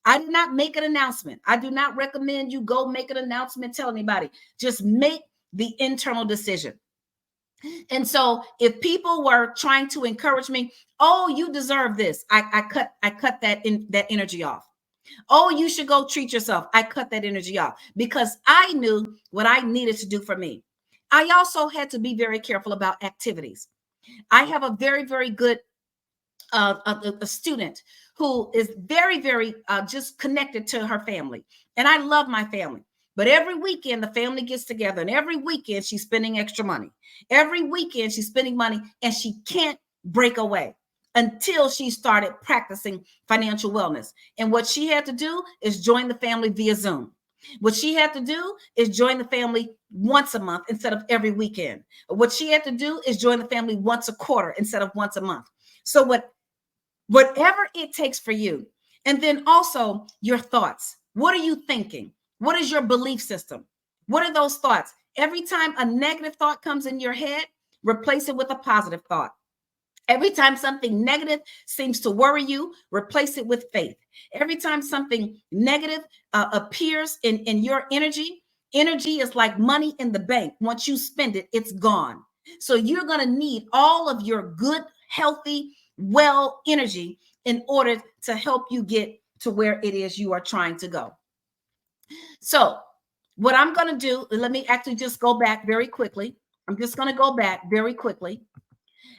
B: I did not make an announcement. I do not recommend you go make an announcement, tell anybody. Just make the internal decision. And so if people were trying to encourage me, oh, you deserve this, I cut that energy off. Oh, you should go treat yourself. I cut that energy off because I knew what I needed to do for me. I also had to be very careful about activities. I have a very, very good a student who is very, very just connected to her family. And I love my family. But every weekend, the family gets together, and every weekend she's spending extra money. Every weekend she's spending money, and she can't break away until she started practicing financial wellness. And what she had to do is join the family via Zoom. What she had to do is join the family once a month instead of every weekend. What she had to do is join the family once a quarter instead of once a month. So whatever it takes for you. And then also your thoughts. What are you thinking? What is your belief system? What are those thoughts? Every time a negative thought comes in your head, replace it with a positive thought. Every time something negative seems to worry you, replace it with faith. Every time something negative appears in your energy is like money in the bank. Once you spend it, it's gone. So you're going to need all of your good, healthy, well energy in order to help you get to where it is you are trying to go. So what I'm going to do, let me actually just go back very quickly. I'm just going to go back very quickly.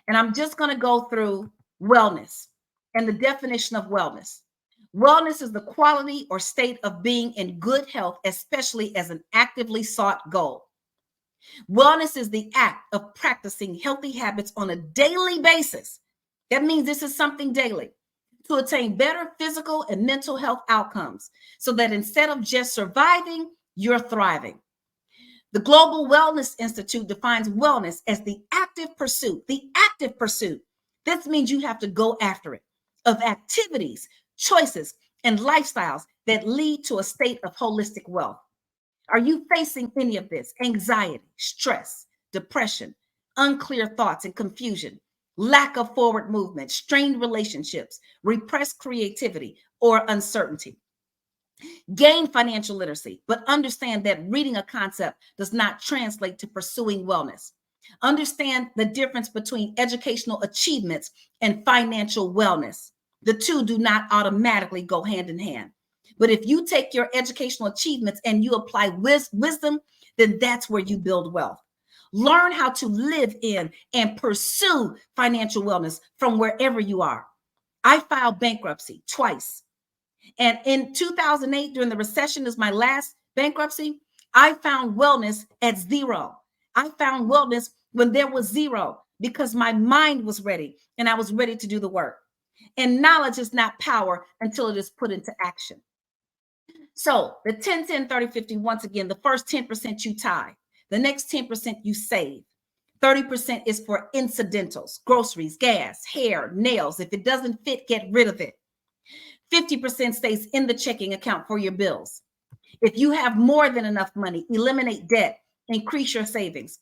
B: And I'm just going to go through wellness and the definition of wellness. Wellness is the quality or state of being in good health, especially as an actively sought goal. Wellness is the act of practicing healthy habits on a daily basis. That means this is something daily to attain better physical and mental health outcomes so that instead of just surviving, you're thriving. The Global Wellness Institute defines wellness as the active pursuit. This means you have to go after it, of activities, choices, and lifestyles that lead to a state of holistic wealth. Are you facing any of this? Anxiety, stress, depression, unclear thoughts and confusion, lack of forward movement, strained relationships, repressed creativity, or uncertainty? Gain financial literacy, but understand that reading a concept does not translate to pursuing wellness. Understand the difference between educational achievements and financial wellness. The two do not automatically go hand in hand. But if you take your educational achievements and you apply wisdom, then that's where you build wealth. Learn how to live in and pursue financial wellness from wherever you are. I filed bankruptcy twice. And in 2008, during the recession, is my last bankruptcy, I found wellness at zero. I found wellness when there was zero because my mind was ready and I was ready to do the work. And knowledge is not power until it is put into action. So the 10, 10, 30, 50, once again, the first 10% you tie, the next 10% you save. 30% is for incidentals, groceries, gas, hair, nails. If it doesn't fit, get rid of it. 50% stays in the checking account for your bills. If you have more than enough money, eliminate debt, increase your savings.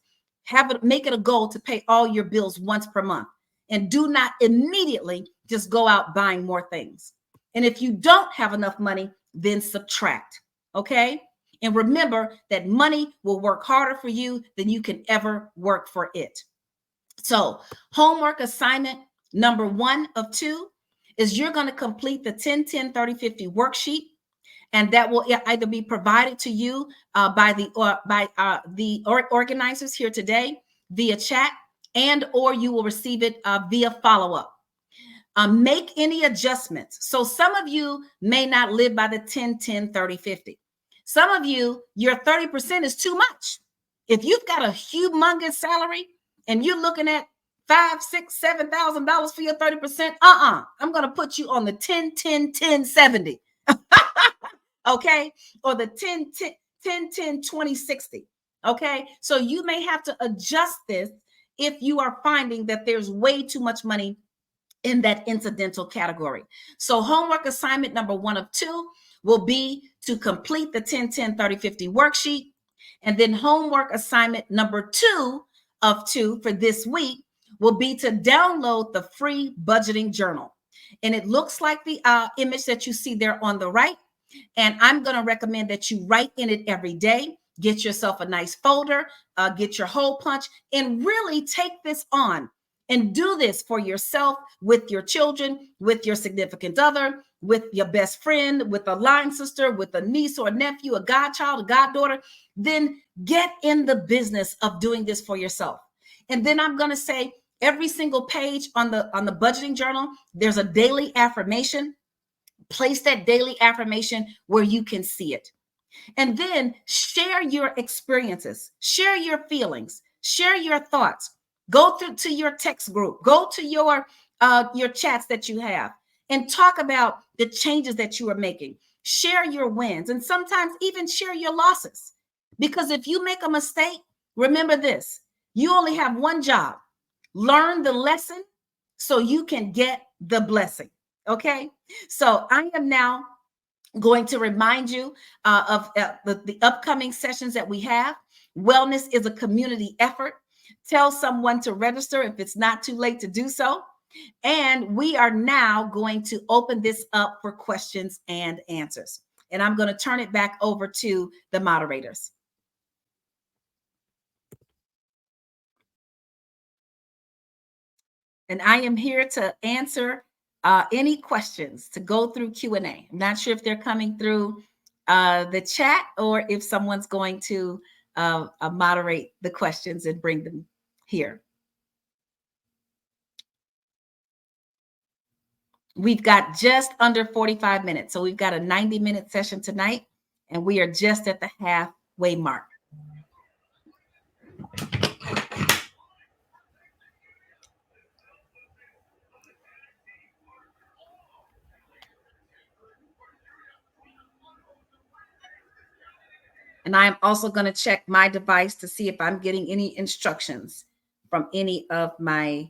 B: Make it a goal to pay all your bills once per month. And do not immediately just go out buying more things. And if you don't have enough money, then subtract. Okay? And remember that money will work harder for you than you can ever work for it. So, homework assignment number 1 of 2 is you're going to complete the 10, 10, 30, 50 worksheet. And that will either be provided to you by the organizers here today via chat, and or you will receive it via follow-up. Make any adjustments. So some of you may not live by the 10, 10, 30, 50. Some of you, your 30% is too much. If you've got a humongous salary and you're looking at $5,000, $6,000, $7,000 for your 30%, I'm going to put you on the 10, 10, 10, 70. okay? Or the 10, 10, 10, 10, 20, 60, okay? So you may have to adjust this if you are finding that there's way too much money in that incidental category. So homework assignment number 1 of 2 will be to complete the 10, 10, 30, 50 worksheet. And then homework assignment number 2 of 2 for this week will be to download the free budgeting journal. And it looks like the image that you see there on the right. And I'm going to recommend that you write in it every day. Get yourself a nice folder, get your hole punch, and really take this on and do this for yourself, with your children, with your significant other, with your best friend, with a line sister, with a niece or a nephew, a godchild, a goddaughter. Then get in the business of doing this for yourself. And then I'm going to say every single page on the budgeting journal, there's a daily affirmation. Place that daily affirmation where you can see it. And then share your experiences, share your feelings, share your thoughts. Go through to your text group, go to your chats that you have, and talk about the changes that you are making. Share your wins, and sometimes even share your losses. Because if you make a mistake, remember this: you only have one job. Learn the lesson so you can get the blessing. Okay? So I am now going to remind you of the upcoming sessions that we have. Wellness is a community effort. Tell someone to register if it's not too late to do so. And we are now going to open this up for questions and answers. And I'm going to turn it back over to the moderators. And I am here to answer any questions, to go through Q&A. I'm not sure if they're coming through the chat or if someone's going to moderate the questions and bring them here. We've got just under 45 minutes. So we've got a 90-minute session tonight, and we are just at the halfway mark. And I'm also going to check my device to see if I'm getting any instructions from any of my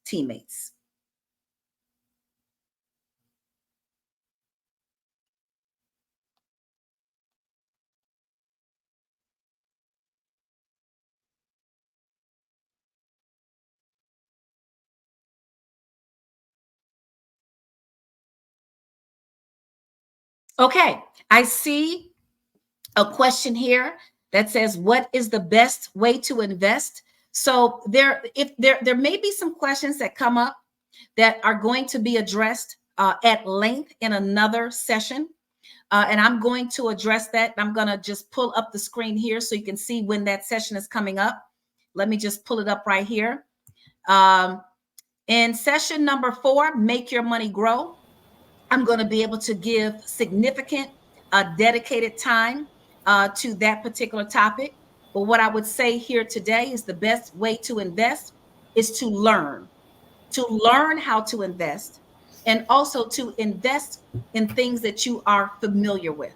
B: teammates. Okay, I see a question here that says, what is the best way to invest? So there may be some questions that come up that are going to be addressed at length in another session. And I'm going to address that. I'm going to just pull up the screen here so you can see when that session is coming up. Let me just pull it up right here. In session number 4, Make Your Money Grow, I'm going to be able to give significant dedicated time to that particular topic. But what I would say here today is the best way to invest is to learn how to invest, and also to invest in things that you are familiar with.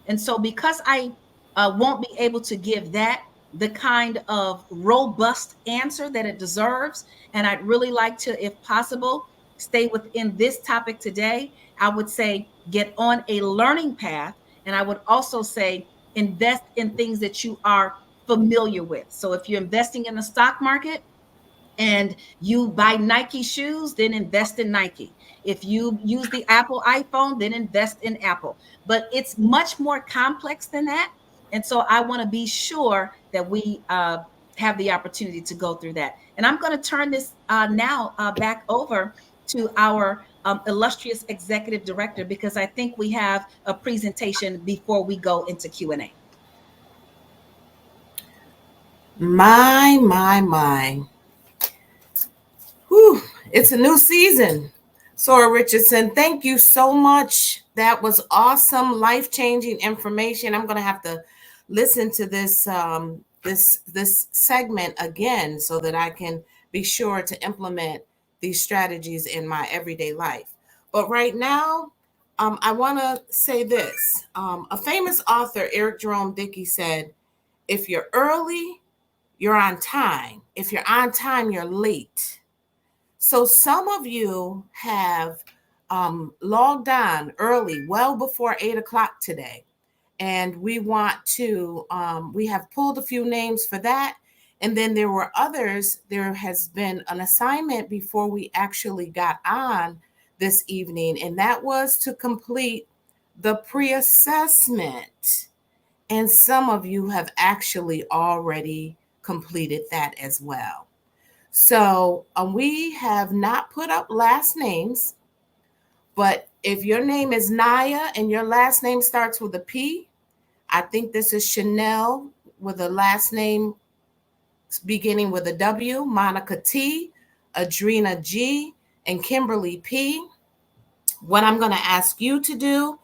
B: And so because I won't be able to give that the kind of robust answer that it deserves, and I'd really like to, if possible, stay within this topic today, I would say get on a learning path. And I would also say invest in things that you are familiar with. So if you're investing in the stock market, and you buy Nike shoes, then invest in Nike. If you use the Apple iPhone, then invest in Apple. But it's much more complex than that. And so I want to be sure that we have the opportunity to go through that. And I'm going to turn this now back over to our illustrious executive director, because I think we have a presentation before we go into Q&A.
A: My. Whew, it's a new season. Sora Richardson, thank you so much. That was awesome, life-changing information. I'm going to have to listen to this this segment again so that I can be sure to implement these strategies in my everyday life. But right now, I want to say this. A famous author, Eric Jerome Dickey, said, if you're early, you're on time. If you're on time, you're late. So some of you have logged on early, well before 8 o'clock today. And we want to, we have pulled a few names for that. And then there were others. There has been an assignment before we actually got on this evening, and that was to complete the pre-assessment. And some of you have actually already completed that as well. So we have not put up last names, but if your name is Naya and your last name starts with a P, I think this is Chanel with a last name beginning with a W, Monica T, Adrena G, and Kimberly P. What I'm going to ask you to do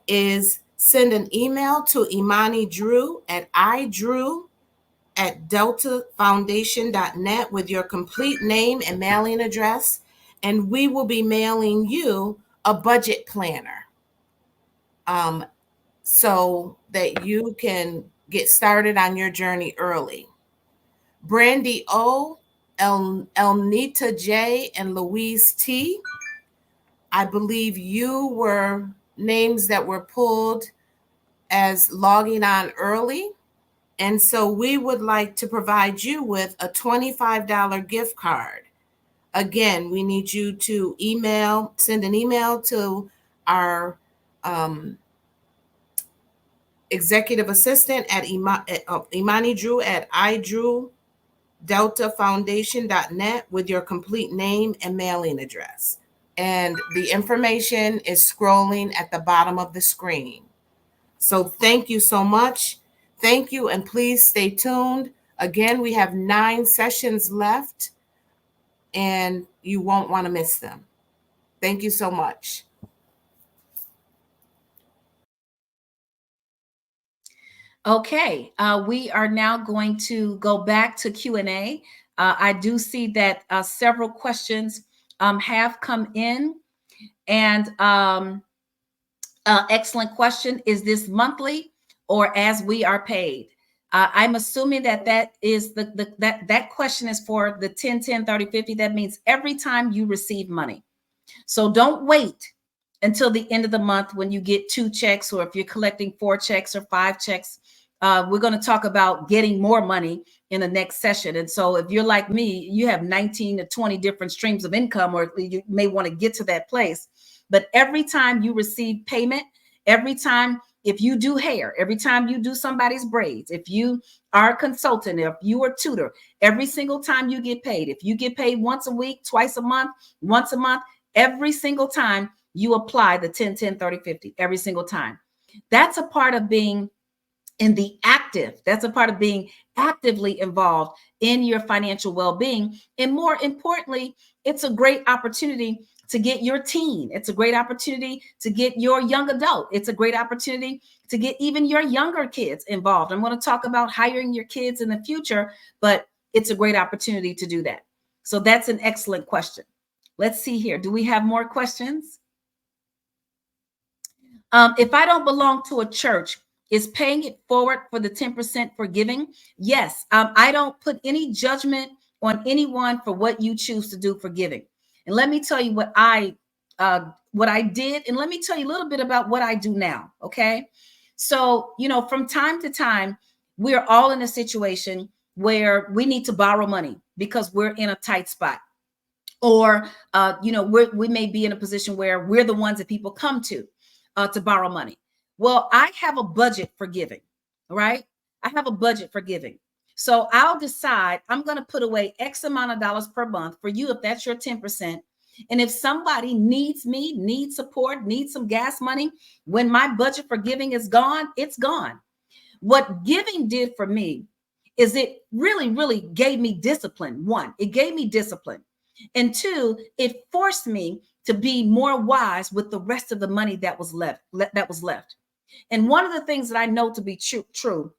A: is send an email to Imani Drew at idrew@deltafoundation.net with your complete name and mailing address, and we will be mailing you a budget planner so that you can get started on your journey early. Brandy O, Elnita J, and Louise T, I believe you were names that were pulled as logging on early. And so we would like to provide you with a $25 gift card. Again, we need you to send an email to our executive assistant at Imani Drew at idrew.deltafoundation.net with your complete name and mailing address. And the information is scrolling at the bottom of the screen. So thank you so much. Thank you, and please stay tuned. Again, we have 9 sessions left, and you won't want to miss them. Thank you so much.
B: Okay, we are now going to go back to Q&A. I do see that several questions have come in, and excellent question. Is this monthly or as we are paid? I'm assuming that is that question is for the 10, 10, 30, 50. That means every time you receive money. So don't wait until the end of the month when you get 2 checks, or if you're collecting 4 checks or 5 checks. We're going to talk about getting more money in the next session. And so if you're like me, you have 19 to 20 different streams of income, or you may want to get to that place. But every time you receive payment, every time, if you do hair, every time you do somebody's braids, if you are a consultant, if you are a tutor, every single time you get paid, if you get paid once a week, twice a month, once a month, every single time you apply the 10, 10, 30, 50, every single time. That's a part of being in the active. That's a part of being actively involved in your financial well-being. And more importantly, it's a great opportunity to get your teen. It's a great opportunity to get your young adult. It's a great opportunity to get even your younger kids involved. I'm going to talk about hiring your kids in the future, but it's a great opportunity to do that. So that's an excellent question. Let's see here. Do we have more questions? If I don't belong to a church, is paying it forward for the 10% for giving? Yes. I don't put any judgment on anyone for what you choose to do for giving. And let me tell you what I did, and let me tell you a little bit about what I do now. Okay. So, from time to time, we're all in a situation where we need to borrow money because we're in a tight spot. Or, we may be in a position where we're the ones that people come to borrow money. Well, I have a budget for giving, right? I have a budget for giving. So I'll decide I'm going to put away X amount of dollars per month for you, if that's your 10%. And if somebody needs me, needs support, needs some gas money, when my budget for giving is gone, it's gone. What giving did for me is it really, really gave me discipline. 1, it gave me discipline. And 2, it forced me to be more wise with the rest of the money that was left. And one of the things that I know to be true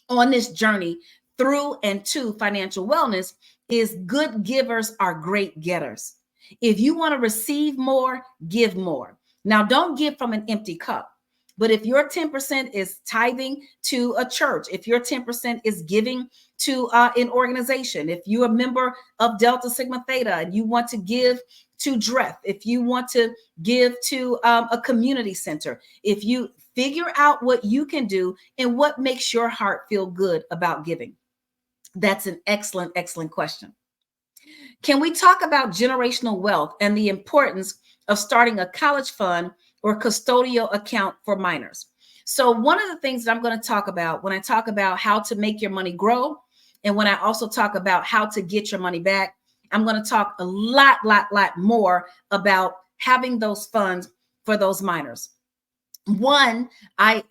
B: on this journey through and to financial wellness is good givers are great getters. If you want to receive more, give more. Now, don't give from an empty cup. But if your 10% is tithing to a church, if your 10% is giving to an organization, if you're a member of Delta Sigma Theta and you want to give to DREF, if you want to give to a community center, if you figure out what you can do and what makes your heart feel good about giving. That's an excellent, excellent question. Can we talk about generational wealth and the importance of starting a college fund or custodial account for minors? So one of the things that I'm going to talk about when I talk about how to make your money grow, and when I also talk about how to get your money back, I'm going to talk a lot more about having those funds for those minors. One, I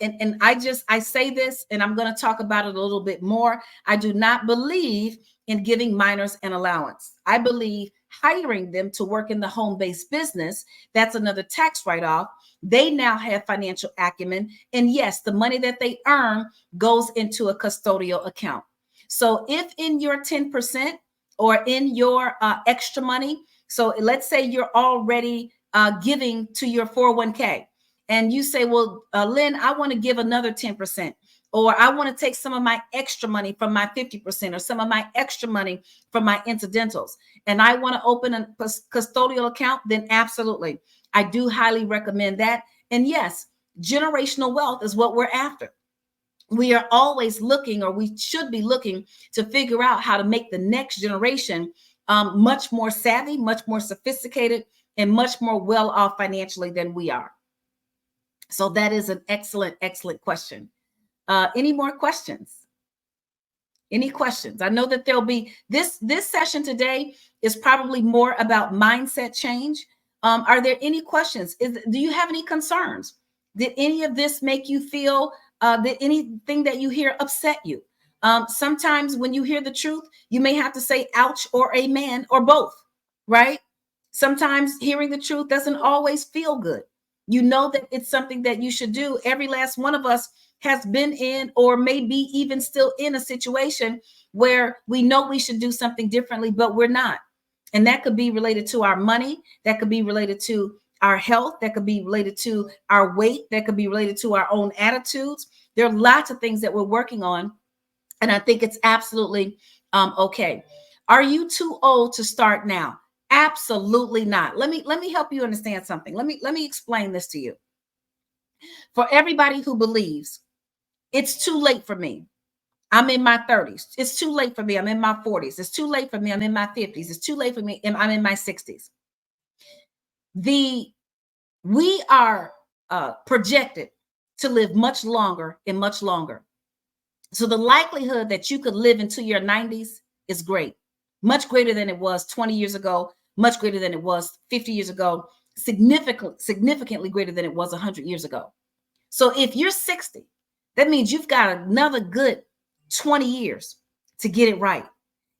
B: say this, and I'm going to talk about it a little bit more. I do not believe in giving minors an allowance. I believe hiring them to work in the home-based business. That's another tax write-off. They now have financial acumen. And yes, the money that they earn goes into a custodial account. So if in your 10% or in your extra money, so let's say you're already giving to your 401k, and you say, well, Lynn, I want to give another 10%, or I want to take some of my extra money from my 50%, or some of my extra money from my incidentals, and I want to open a custodial account, then absolutely. I do highly recommend that. And yes, generational wealth is what we're after. We are always looking, or we should be looking, to figure out how to make the next generation much more savvy, much more sophisticated, and much more well off financially than we are. So that is an excellent, excellent question. Any more questions? Any questions? I know that there'll be this session today is probably more about mindset change. Are there any questions? Do you have any concerns? Did any of this make you feel did anything that you hear upset you? Sometimes when you hear the truth, you may have to say ouch or amen or both, right? Sometimes hearing the truth doesn't always feel good. You know that it's something that you should do. Every last one of us has been in, or maybe even still in, a situation where we know we should do something differently, but we're not. And that could be related to our money. That could be related to our health. That could be related to our weight. That could be related to our own attitudes. There are lots of things that we're working on. And I think it's absolutely okay. Are you too old to start now? Absolutely not. Let me help you understand something. Let me explain this to you. For everybody who believes it's too late for me, I'm in my 30s. It's too late for me, I'm in my 40s. It's too late for me, I'm in my 50s. It's too late for me, I'm in my 60s. We are projected to live much longer and much longer. So the likelihood that you could live into your 90s is great. Much greater than it was 20 years ago, much greater than it was 50 years ago, significantly greater than it was 100 years ago. So if you're 60, that means you've got another good 20 years to get it right.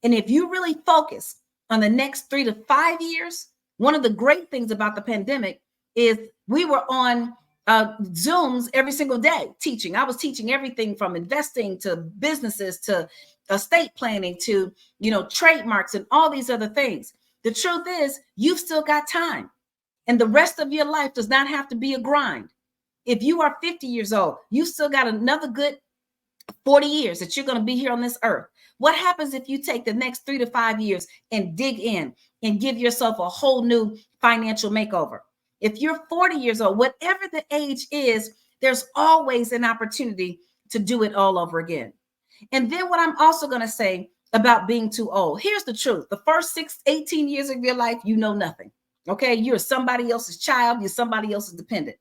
B: And if you really focus on the next 3 to 5 years, one of the great things about the pandemic is we were on Zooms every single day teaching. I was teaching everything from investing to businesses to estate planning to, trademarks and all these other things. The truth is, you've still got time, and the rest of your life does not have to be a grind. If you are 50 years old, you still got another good 40 years that you're going to be here on this earth. What happens if you take the next 3 to 5 years and dig in and give yourself a whole new financial makeover? If you're 40 years old, whatever the age is, there's always an opportunity to do it all over again. And then what I'm also going to say about being too old, here's the truth. The first 18 years of your life, you know nothing. Okay. You're somebody else's child. You're somebody else's dependent.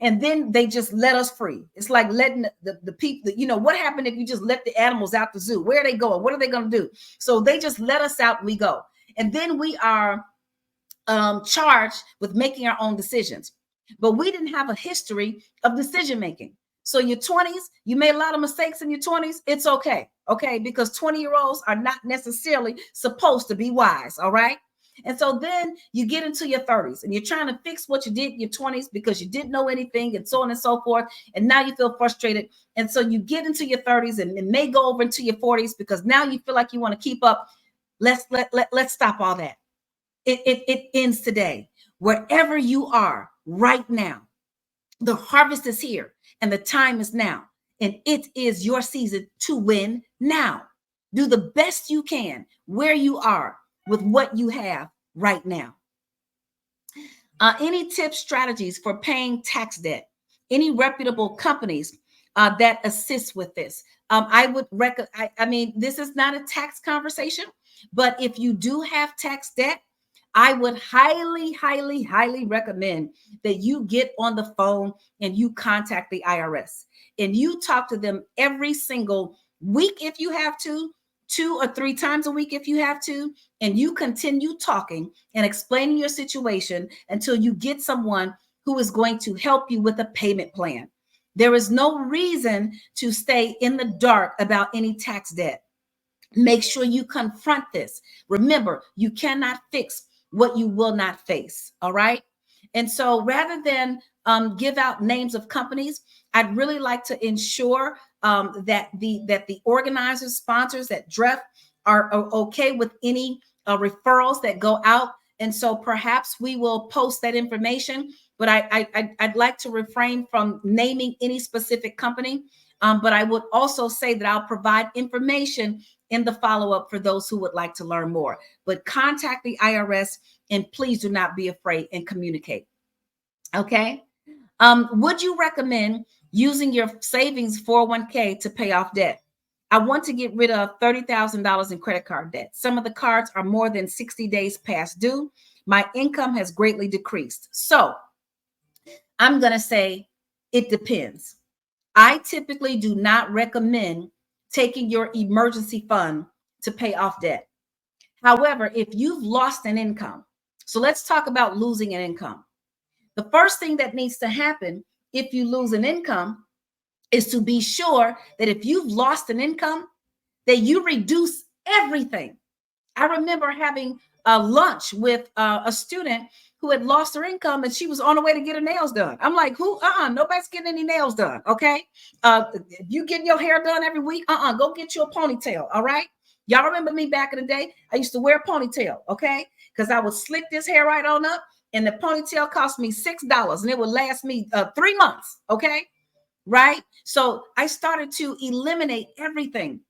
B: And then they just let us free. It's like letting the people, what happened if you just let the animals out the zoo? Where are they going? What are they going to do? So they just let us out and we go. And then we are charged with making our own decisions. But we didn't have a history of decision making. So your 20s, you made a lot of mistakes in your 20s. It's okay. Okay. Because 20-year-olds are not necessarily supposed to be wise. All right. And so then you get into your 30s and you're trying to fix what you did in your 20s because you didn't know anything and so on and so forth. And now you feel frustrated. And so you get into your 30s and it may go over into your 40s because now you feel like you want to keep up. Let's stop all that. It ends today. Wherever you are, right now. The harvest is here and the time is now. And it is your season to win now. Do the best you can where you are with what you have right now. Any tips, strategies for paying tax debt? Any reputable companies that assist with this? I would recommend, I mean, this is not a tax conversation, but if you do have tax debt, I would highly, highly, highly recommend that you get on the phone and you contact the IRS and you talk to them every single week if you have to, 2 or 3 times a week if you have to, and you continue talking and explaining your situation until you get someone who is going to help you with a payment plan. There is no reason to stay in the dark about any tax debt. Make sure you confront this. Remember, you cannot fix what you will not face. All right. And so rather than give out names of companies, I'd really like to ensure that the organizers, sponsors at DREF are okay with any referrals that go out. And so perhaps we will post that information, but I'd like to refrain from naming any specific company. But I would also say that I'll provide information in the follow-up for those who would like to learn more. But contact the IRS and please do not be afraid and communicate. Okay. Would you recommend using your savings 401k to pay off debt? I want to get rid of $30,000 in credit card debt. Some of the cards are more than 60 days past due. My income has greatly decreased. So I'm going to say it depends. I typically do not recommend taking your emergency fund to pay off debt. However, if you've lost an income, so let's talk about losing an income. The first thing that needs to happen if you lose an income is to be sure that if you've lost an income, that you reduce everything. I remember having a lunch with a student who had lost her income and she was on her way to get her nails done. I'm like, who? Nobody's getting any nails done. Okay. You getting your hair done every week? Go get you a ponytail. All right. Y'all remember me back in the day? I used to wear a ponytail. Okay. Because I would slick this hair right on up and the ponytail cost me $6 and it would last me 3 months. Okay. Right. So I started to eliminate everything.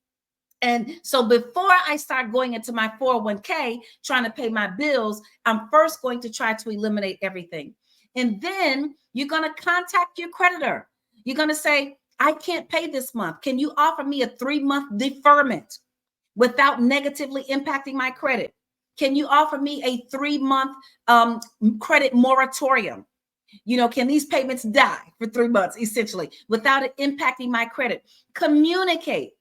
B: And so before I start going into my 401k, trying to pay my bills, I'm first going to try to eliminate everything. And then you're going to contact your creditor. You're going to say, I can't pay this month. Can you offer me a 3-month deferment without negatively impacting my credit? Can you offer me a 3-month credit moratorium? You know, can these payments die for 3 months, essentially, without it impacting my credit? Communicate.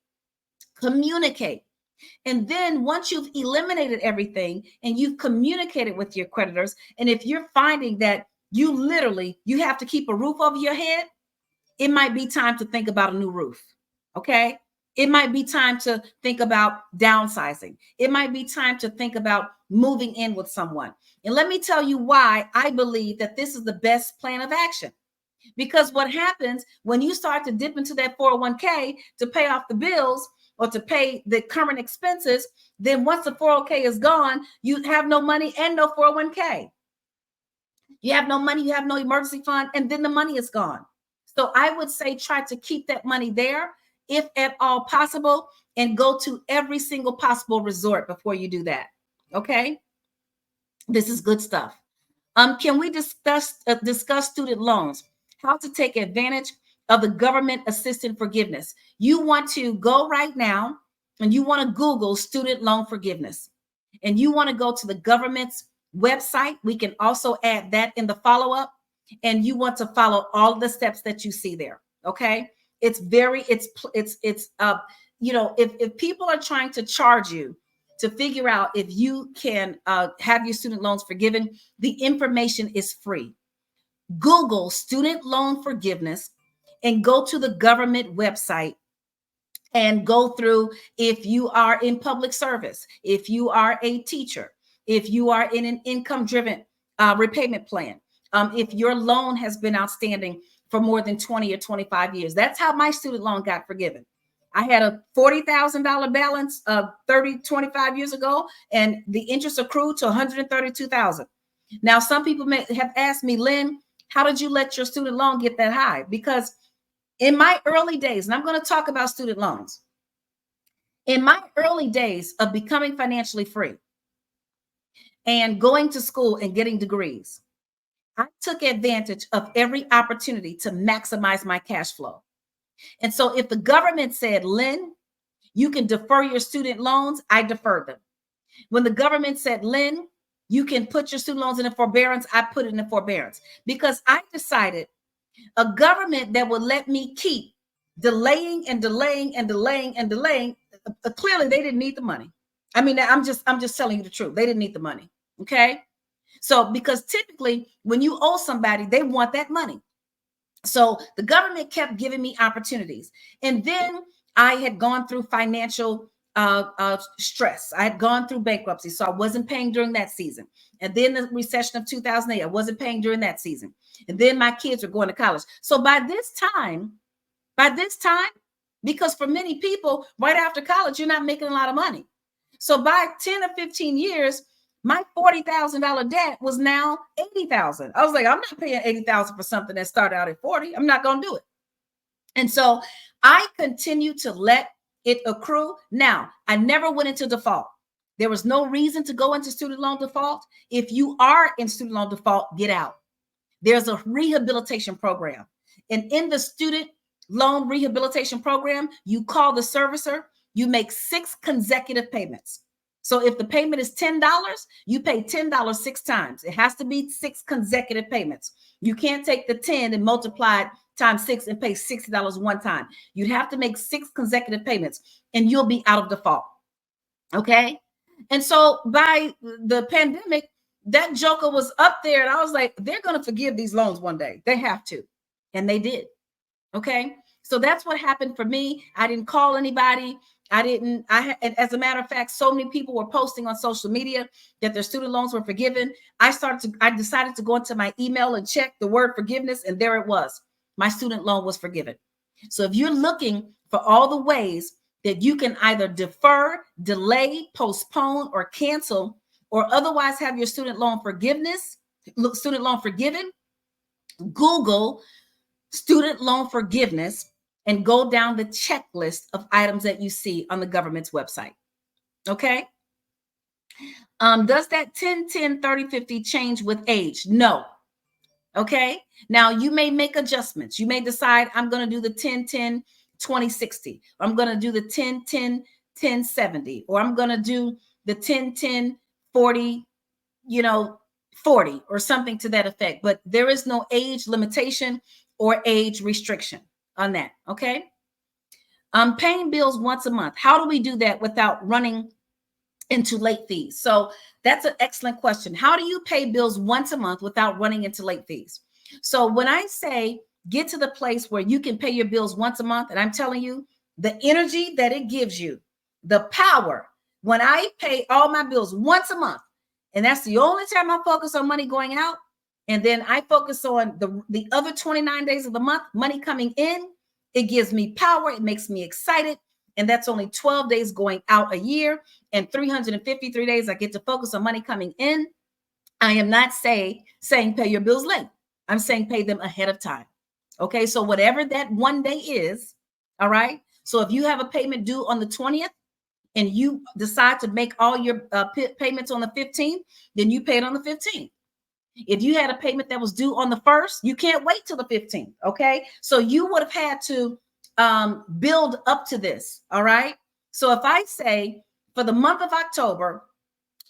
B: And then once you've eliminated everything and you've communicated with your creditors, and if you're finding that you have to keep a roof over your head, it might be time to think about a new roof. Okay. It might be time to think about downsizing. It might be time to think about moving in with someone. And let me tell you why I believe that this is the best plan of action. Because what happens when you start to dip into that 401k to pay off the bills or to pay the current expenses, then once the 401k is gone, you have no money and no 401k. You have no money, you have no emergency fund, and then the money is gone. So I would say try to keep that money there if at all possible, and go to every single possible resort before you do that. Okay? This is good stuff. Can we discuss student loans? How to take advantage of the government assistance forgiveness? You want to go right now and you want to Google student loan forgiveness, and you want to go to the government's website. We can also add that in the follow-up, and you want to follow all of the steps that you see there. Okay. It's if people are trying to charge you to figure out if you can have your student loans forgiven, the information is free. Google student loan forgiveness and go to the government website and go through if you are in public service, if you are a teacher, if you are in an income-driven repayment plan, if your loan has been outstanding for more than 20 or 25 years. That's how my student loan got forgiven. I had a $40,000 balance 25 years ago, and the interest accrued to $132,000. Now, some people may have asked me, Lynn, How did you let your student loan get that high? Because in my early days, and I'm going to talk about student loans, in my early days of becoming financially free and going to school and getting degrees, I took advantage of every opportunity to maximize my cash flow. And so if the government said, Lynn, you can defer your student loans, I deferred them. When the government said, Lynn, you can put your student loans in a forbearance, I put it in a forbearance, because I decided a government that would let me keep delaying and delaying and delaying and delaying. Clearly, they didn't need the money. I mean, I'm just telling you the truth. They didn't need the money. Okay. So, because typically when you owe somebody, they want that money. So the government kept giving me opportunities. And then I had gone through financial stress. I had gone through bankruptcy. So I wasn't paying during that season. And then the recession of 2008, I wasn't paying during that season. And then my kids were going to college. So by this time, because for many people, right after college, you're not making a lot of money. So by 10 or 15 years, my $40,000 debt was now $80,000. I was like, I'm not paying $80,000 for something that started out at 40. I'm not going to do it. And so I continued to let it accrue. Now, I never went into default. There was no reason to go into student loan default. If you are in student loan default, get out. There's a rehabilitation program. And in the student loan rehabilitation program, you call the servicer, you make 6 consecutive payments. So if the payment is $10, you pay $10 6 times. It has to be 6 consecutive payments. You can't take the 10 and multiply it times 6 and pay $60 one time. You'd have to make 6 consecutive payments and you'll be out of default. Okay. And so by the pandemic, that joker was up there and I was like, they're going to forgive these loans one day. They have to. And they did. Okay. So that's what happened for me. I didn't call anybody. And as a matter of fact, so many people were posting on social media that their student loans were forgiven. I decided to go into my email and check the word forgiveness, and there it was. My student loan was forgiven. So if you're looking for all the ways that you can either defer, delay, postpone, or cancel, or otherwise have your student loan forgiven, Google student loan forgiveness and go down the checklist of items that you see on the government's website. Okay. Does that 10, 10, 30, 50 change with age? No. Okay. Now you may make adjustments. You may decide I'm going to do the 10, 10, 20, 60. Or I'm going to do the 10, 10, 10, 70. Or I'm going to do the 10, 10, 40, 40 or something to that effect. But there is no age limitation or age restriction on that. Okay. Paying bills once a month. How do we do that without running into late fees? So that's an excellent question. How do you pay bills once a month without running into late fees? So when I say get to the place where you can pay your bills once a month, and I'm telling you the energy that it gives you, the power, when I pay all my bills once a month, and that's the only time I focus on money going out. And then I focus on the other 29 days of the month, money coming in. It gives me power. It makes me excited. And that's only 12 days going out a year and 353 days I get to focus on money coming in. I am not saying pay your bills late. I'm saying pay them ahead of time. Okay. So whatever that one day is. All right. So if you have a payment due on the 20th and you decide to make all your payments on the 15th, then you pay it on the 15th. If you had a payment that was due on the 1st, you can't wait till the 15th. Okay. So you would have had to build up to this. All right. So if I say for the month of October,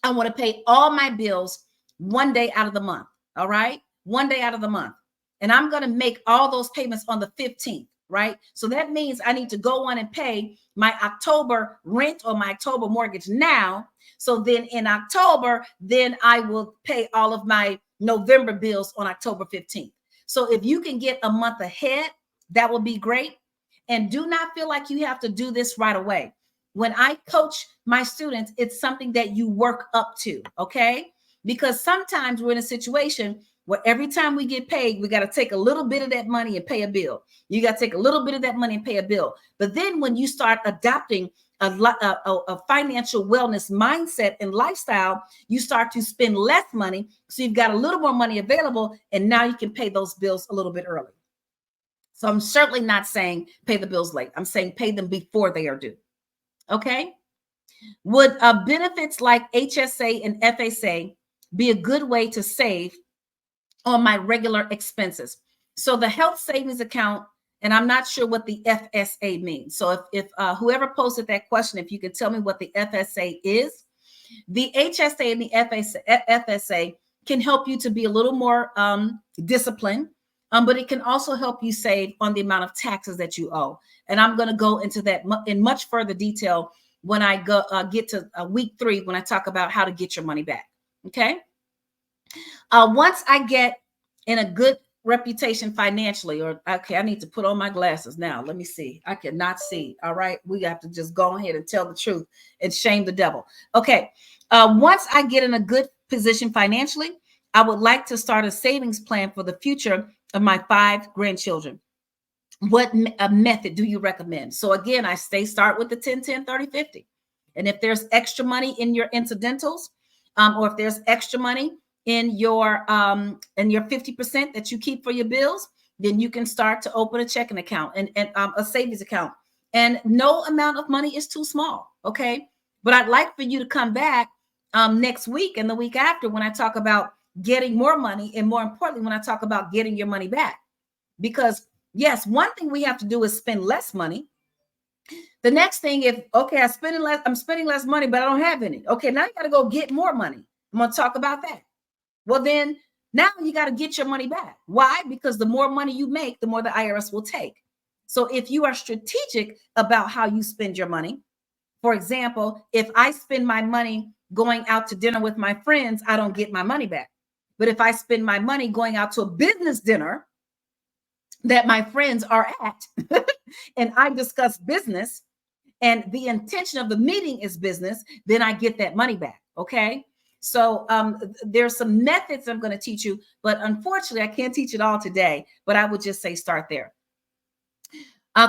B: I want to pay all my bills one day out of the month. All right. One day out of the month. And I'm going to make all those payments on the 15th. Right. So that means I need to go on and pay my October rent or my October mortgage now. So then in October, then I will pay all of my November bills on October 15th. So if you can get a month ahead, that will be great. And do not feel like you have to do this right away. When I coach my students, it's something that you work up to. Okay. Because sometimes we're in a situation Well, every time we get paid, we got to take a little bit of that money and pay a bill. You got to take a little bit of that money and pay a bill. But then when you start adopting a financial wellness mindset and lifestyle, you start to spend less money. So you've got a little more money available, and now you can pay those bills a little bit early. So I'm certainly not saying pay the bills late. I'm saying pay them before they are due. Okay. Would benefits like HSA and FSA be a good way to save on my regular expenses? So the health savings account, and I'm not sure what the FSA means. So if whoever posted that question, if you could tell me what the FSA is. The HSA and the FSA can help you to be a little more disciplined, but it can also help you save on the amount of taxes that you owe. And I'm going to go into that in much further detail when I get to week 3, when I talk about how to get your money back. Okay. Once I get in a good reputation financially, or okay, I need to put on my glasses now. Let me see. I cannot see. All right. We have to just go ahead and tell the truth and shame the devil. Okay. Once I get in a good position financially, I would like to start a savings plan for the future of my 5 grandchildren. What method do you recommend? So again, I start with the 10, 10, 30, 50. And if there's extra money in your incidentals, or if there's extra money in your 50% that you keep for your bills, then you can start to open a checking account and a savings account. And no amount of money is too small. Okay. But I'd like for you to come back next week and the week after when I talk about getting more money, and more importantly, when I talk about getting your money back. Because yes, one thing we have to do is spend less money. The next thing, I'm spending less money, but I don't have any. Okay, now you got to go get more money. I'm going to talk about that. Well, then now you got to get your money back. Why? Because the more money you make, the more the IRS will take. So if you are strategic about how you spend your money, for example, if I spend my money going out to dinner with my friends, I don't get my money back. But if I spend my money going out to a business dinner that my friends are at, and I discuss business, and the intention of the meeting is business, then I get that money back. Okay. So there's some methods I'm going to teach you, but unfortunately, I can't teach it all today, but I would just say start there.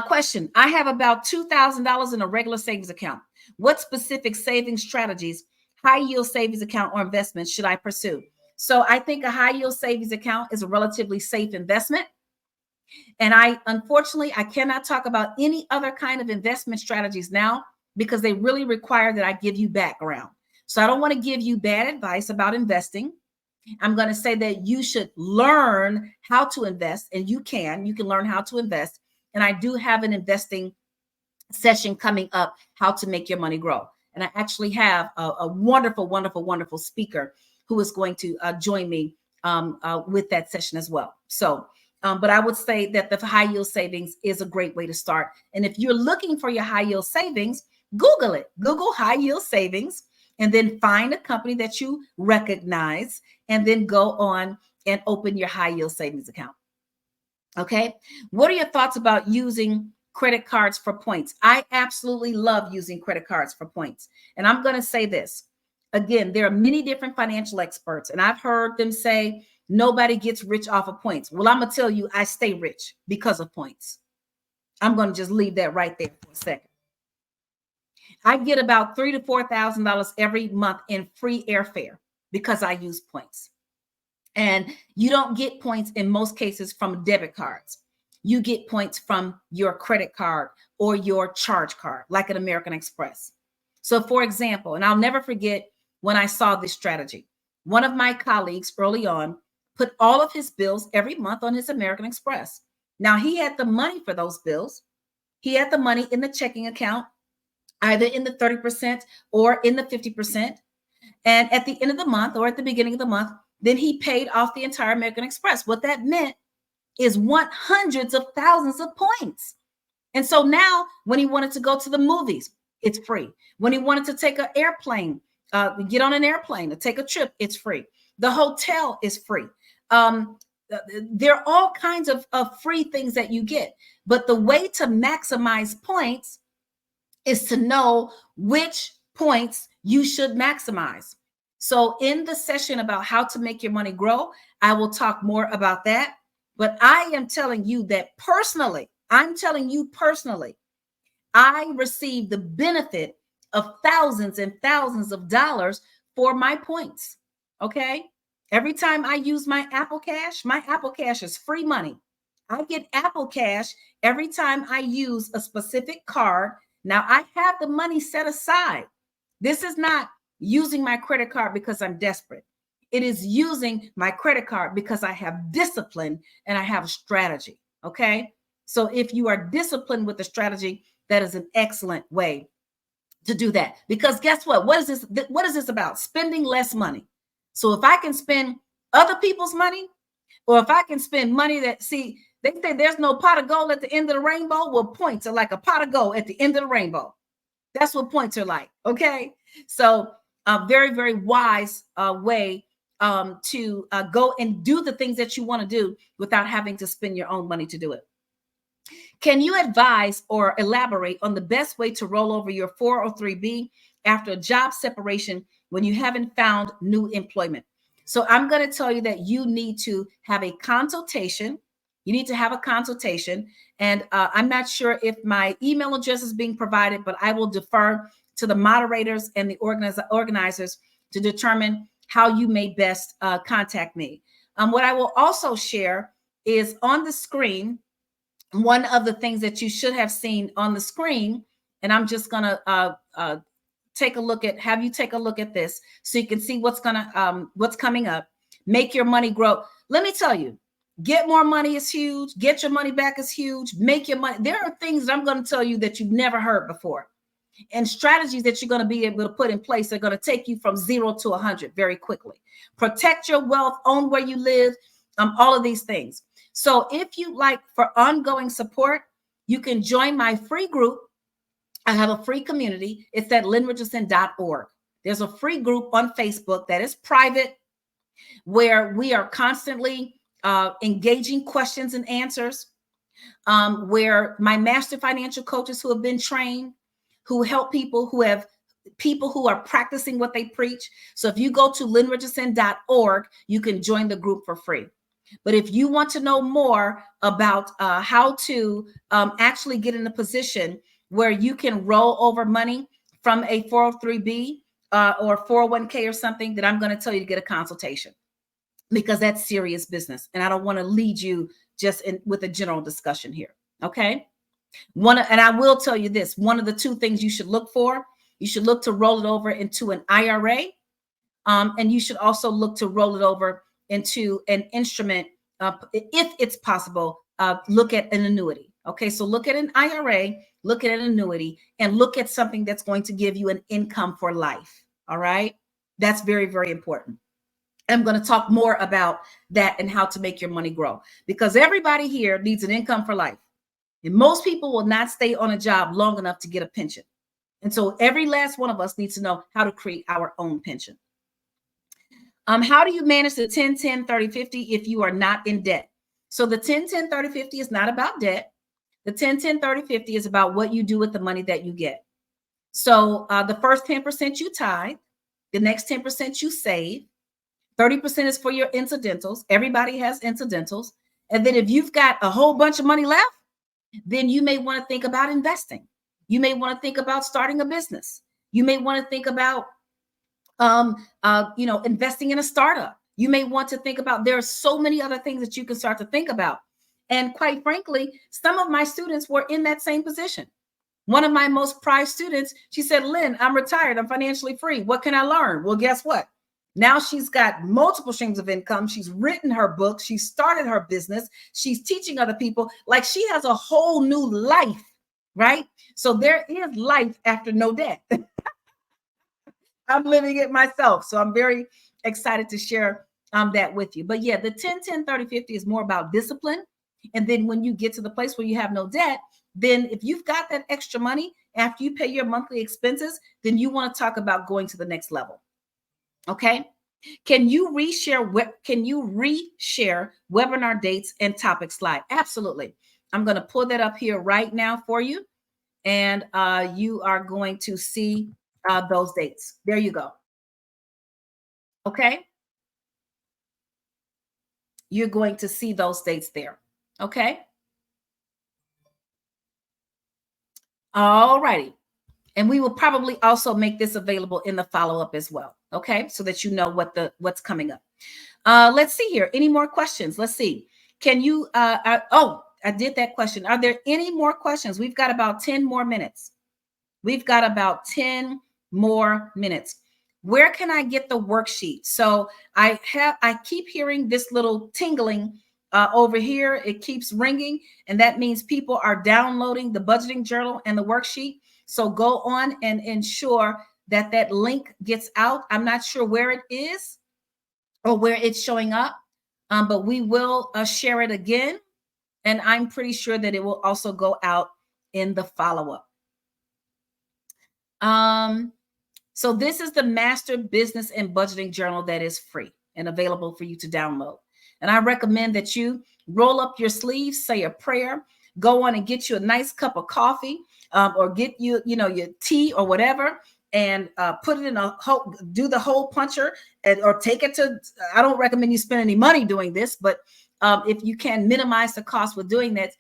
B: Question. I have about $2,000 in a regular savings account. What specific saving strategies, high yield savings account or investment should I pursue? So I think a high yield savings account is a relatively safe investment. And unfortunately, I cannot talk about any other kind of investment strategies now because they really require that I give you background. So I don't want to give you bad advice about investing. I'm going to say that you should learn how to invest, and you can learn how to invest. And I do have an investing session coming up, how to make your money grow. And I actually have a wonderful, wonderful, wonderful speaker who is going to join me with that session as well. So, but I would say that the high yield savings is a great way to start. And if you're looking for your high yield savings, Google it. Google high yield savings, and then find a company that you recognize, and then go on and open your high yield savings account. Okay. What are your thoughts about using credit cards for points? I absolutely love using credit cards for points. And I'm going to say this again, there are many different financial experts, and I've heard them say nobody gets rich off of points. Well, I'm going to tell you, I stay rich because of points. I'm going to just leave that right there for a second. I get about $3,000 to $4,000 every month in free airfare because I use points. And you don't get points in most cases from debit cards. You get points from your credit card or your charge card, like at American Express. So for example, and I'll never forget when I saw this strategy, one of my colleagues early on put all of his bills every month on his American Express. Now he had the money for those bills. He had the money in the checking account, either in the 30% or in the 50%. And at the end of the month or at the beginning of the month, then he paid off the entire American Express. What that meant is hundreds of thousands of points. And so now when he wanted to go to the movies, it's free. When he wanted to take an airplane, get on an airplane to take a trip, it's free. The hotel is free. There are all kinds of free things that you get. But the way to maximize points is to know which points you should maximize. So in the session about how to make your money grow, I will talk more about that. But I am telling you that personally, I'm telling you personally, I received the benefit of thousands and thousands of dollars for my points. Okay. Every time I use my Apple Cash is free money. I get Apple Cash every time I use a specific card. Now I have the money set aside. This is not using my credit card because I'm desperate. It is using my credit card because I have discipline and I have a strategy. Okay. So if you are disciplined with the strategy, that is an excellent way to do that. Because guess what? What is this? What is this about? Spending less money. So if I can spend other people's money, or if I can spend money that, see, they say there's no pot of gold at the end of the rainbow. Well, points are like a pot of gold at the end of the rainbow. That's what points are like. Okay. So a very, very wise way to go and do the things that you want to do without having to spend your own money to do it. Can you advise or elaborate on the best way to roll over your 403B after a job separation when you haven't found new employment? So I'm going to tell you that you need to have a consultation. You need to have a consultation. And I'm not sure if my email address is being provided, but I will defer to the moderators and the organizers to determine how you may best contact me. What I will also share is on the screen, one of the things that you should have seen on the screen, and I'm just going to take a look at, have you take a look at this so you can see what's coming up. Make your money grow. Let me tell you, get more money is huge. Get your money back is huge. Make your money. There are things that I'm going to tell you that you've never heard before, and strategies that you're going to be able to put in place that are going to take you from 0 to 100 very quickly. Protect your wealth, own where you live, all of these things. So if you like for ongoing support, you can join my free group. I have a free community. It's at lynnrichardson.org. There's a free group on Facebook that is private, where we are constantly engaging questions and answers, where my master financial coaches who have been trained, who help people who are practicing what they preach. So if you go to lynnrichardson.org, you can join the group for free. But if you want to know more about how to actually get in a position where you can roll over money from a 403B or 401k or something, then I'm going to tell you to get a consultation, because that's serious business. And I don't want to lead you just with a general discussion here. Okay. And I will tell you this, one of the two things you should look for, you should look to roll it over into an IRA. And you should also look to roll it over into an instrument, if it's possible, look at an annuity. Okay, so look at an IRA, look at an annuity, and look at something that's going to give you an income for life. All right, that's very, very important. I'm going to talk more about that and how to make your money grow, because everybody here needs an income for life. And most people will not stay on a job long enough to get a pension. And so every last one of us needs to know how to create our own pension. How do you manage the 10-10-30-50 if you are not in debt? So the 10-10-30-50 is not about debt. The 10-10-30-50 is about what you do with the money that you get. So the first 10% you tithe, the next 10% you save, 30% is for your incidentals. Everybody has incidentals. And then if you've got a whole bunch of money left, then you may want to think about investing. You may want to think about starting a business. You may want to think about investing in a startup. You may want to think about, there are so many other things that you can start to think about. And quite frankly, some of my students were in that same position. One of my most prized students, she said, Lynn, I'm retired. I'm financially free. What can I learn? Well, guess what? Now she's got multiple streams of income. She's written her book. She started her business. She's teaching other people. Like, she has a whole new life, right? So there is life after no debt. I'm living it myself. So I'm very excited to share that with you. But yeah, the 10-10-30-50 is more about discipline. And then when you get to the place where you have no debt, then if you've got that extra money after you pay your monthly expenses, then you want to talk about going to the next level. Okay. Can you reshare webinar dates and topic slide? Absolutely. I'm going to pull that up here right now for you. And you are going to see those dates. There you go. Okay. You're going to see those dates there. Okay. All righty. And we will probably also make this available in the follow-up as well. Okay. So that you know what's coming up. Let's see here. Any more questions? Let's see. Can you, I did that question. Are there any more questions? We've got about 10 more minutes. We've got about 10 more minutes. Where can I get the worksheet? So I keep hearing this little tingling over here. It keeps ringing, and that means people are downloading the budgeting journal and the worksheet. So go on and ensure that that link gets out. I'm not sure where it is or where it's showing up, but we will share it again. And I'm pretty sure that it will also go out in the follow-up. So this is the Master Business and Budgeting Journal that is free and available for you to download. And I recommend that you roll up your sleeves, say a prayer, go on and get you a nice cup of coffee, or get you, your tea or whatever, and put it in do the hole puncher, or take it to, I don't recommend you spend any money doing this, but if you can minimize the cost with doing that,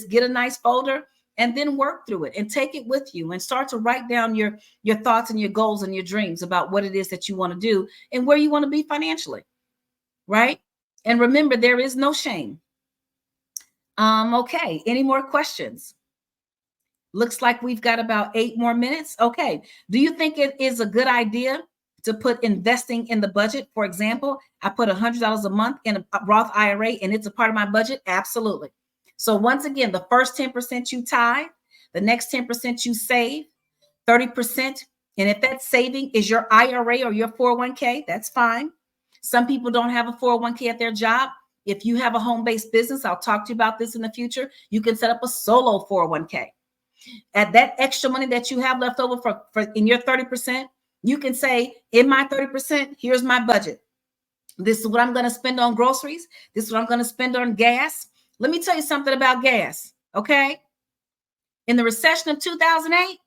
B: get a nice folder and then work through it and take it with you and start to write down your thoughts and your goals and your dreams about what it is that you want to do and where you want to be financially, right? And remember, there is no shame. Okay, any more questions? Looks like we've got about 8 more minutes. Okay, do you think it is a good idea to put investing in the budget? For example, I put $100 a month in a Roth IRA and it's a part of my budget? Absolutely. So once again, the first 10% you tithe, the next 10% you save, 30%. And if that saving is your IRA or your 401k, that's fine. Some people don't have a 401k at their job. If you have a home-based business, I'll talk to you about this in the future. You can set up a solo 401k. At that extra money that you have left over for in your 30%, you can say, in my 30%, here's my budget. This is what I'm going to spend on groceries. This is what I'm going to spend on gas. Let me tell you something about gas, okay? In the recession of 2008,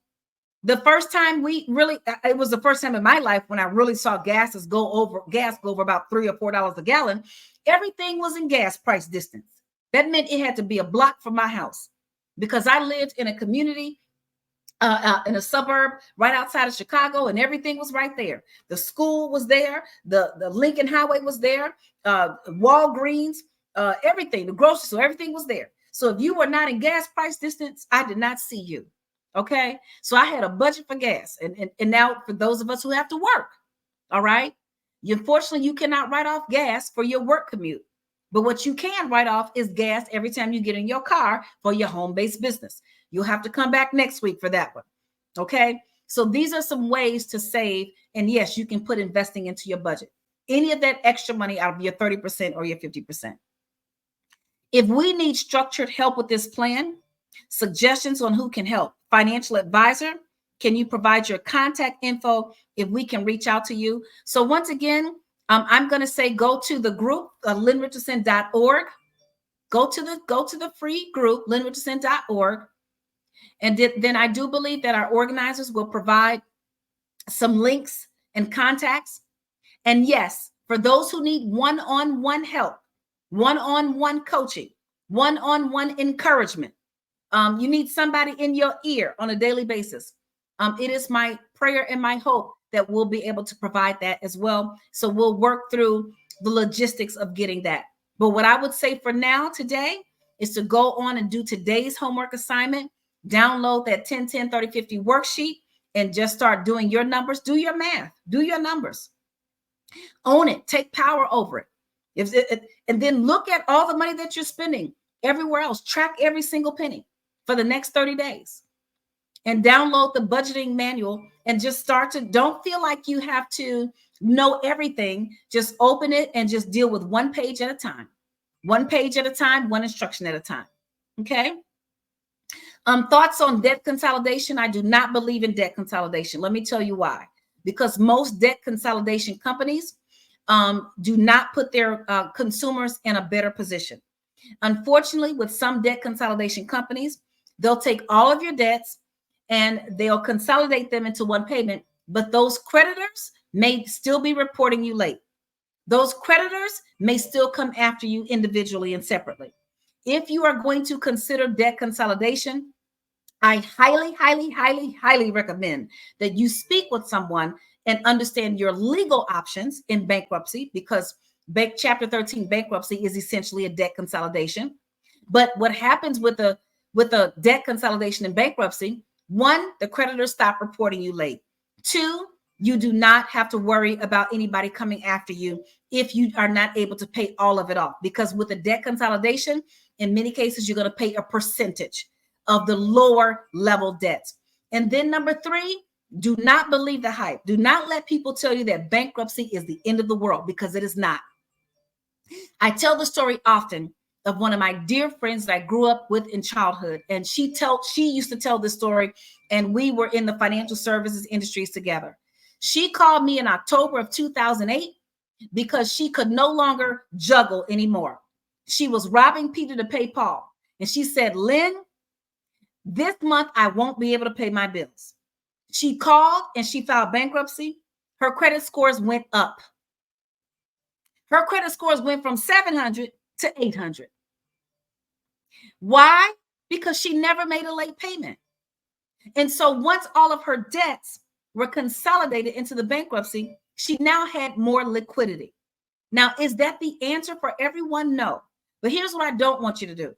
B: the first time it was the first time in my life when I really saw gas go over about $3 or $4 a gallon. Everything was in gas price distance. That meant it had to be a block from my house, because I lived in a community, in a suburb right outside of Chicago, and everything was right there. The school was there, the Lincoln Highway was there, Walgreens, everything, the grocery store, everything was there. So if you were not in gas price distance, I did not see you. Okay, so I had a budget for gas, and now for those of us who have to work, all right, unfortunately you cannot write off gas for your work commute. But what you can write off is gas every time you get in your car for your home-based business. You'll have to come back next week for that one. Okay. So these are some ways to save. And yes, you can put investing into your budget. Any of that extra money out of your 30% or your 50%. If we need structured help with this plan, suggestions on who can help, financial advisor, can you provide your contact info if we can reach out to you? So once again, I'm going to say go to the group, lynnrichardson.org. Go to the free group, lynnrichardson.org. And then I do believe that our organizers will provide some links and contacts. And yes, for those who need one-on-one help, one-on-one coaching, one-on-one encouragement, you need somebody in your ear on a daily basis. It is my prayer and my hope that we'll be able to provide that as well. So we'll work through the logistics of getting that. But what I would say for now today is to go on and do today's homework assignment, download that 10, 10, 30, 50 worksheet, and just start doing your numbers. Do your math, do your numbers, own it, take power over it. And then look at all the money that you're spending everywhere else. Track every single penny for the next 30 days. And download the budgeting manual and just start to, don't feel like you have to know everything. Just open it and just deal with one page at a time. One page at a time, one instruction at a time. Okay. Thoughts on debt consolidation. I do not believe in debt consolidation. Let me tell you why. Because most debt consolidation companies do not put their consumers in a better position. Unfortunately, with some debt consolidation companies, they'll take all of your debts and they'll consolidate them into one payment, but those creditors may still be reporting you late. Those creditors may still come after you individually and separately. If you are going to consider debt consolidation, I highly, highly, highly, highly recommend that you speak with someone and understand your legal options in bankruptcy, because Chapter 13 bankruptcy is essentially a debt consolidation. But what happens with a debt consolidation in bankruptcy? One, the creditors stop reporting you late. Two, you do not have to worry about anybody coming after you if you are not able to pay all of it off. Because with a debt consolidation, in many cases, you're going to pay a percentage of the lower level debts. And then number three, do not believe the hype. Do not let people tell you that bankruptcy is the end of the world, because it is not. I tell the story often of one of my dear friends that I grew up with in childhood. And she used to tell this story, and we were in the financial services industries together. She called me in October of 2008 because she could no longer juggle anymore. She was robbing Peter to pay Paul. And she said, Lynn, this month I won't be able to pay my bills. She called and she filed bankruptcy. Her credit scores went up. Her credit scores went from 700 to 800. Why? Because she never made a late payment. And so once all of her debts were consolidated into the bankruptcy, she now had more liquidity. Now, is that the answer for everyone? No. But here's what I don't want you to do.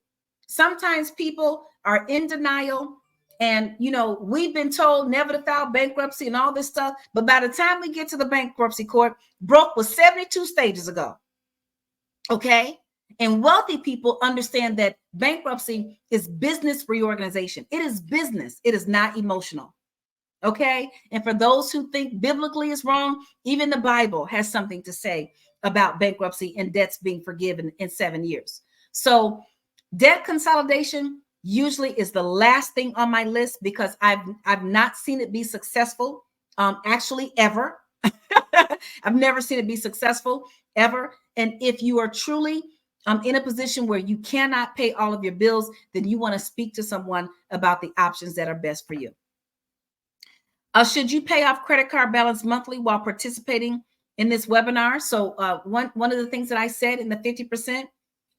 B: Sometimes people are in denial, and we've been told never to file bankruptcy and all this stuff. But by the time we get to the bankruptcy court, broke was 72 stages ago. Okay. And wealthy people understand that bankruptcy is business reorganization. It is business. It is not emotional. Okay. And for those who think biblically is wrong, even the Bible has something to say about bankruptcy and debts being forgiven in 7 years. So debt consolidation usually is the last thing on my list, because I've not seen it be successful, actually ever. I've never seen it be successful ever. And if you are truly in a position where you cannot pay all of your bills, then you want to speak to someone about the options that are best for you. Should you pay off credit card balance monthly while participating in this webinar? So one of the things that I said in the 50%,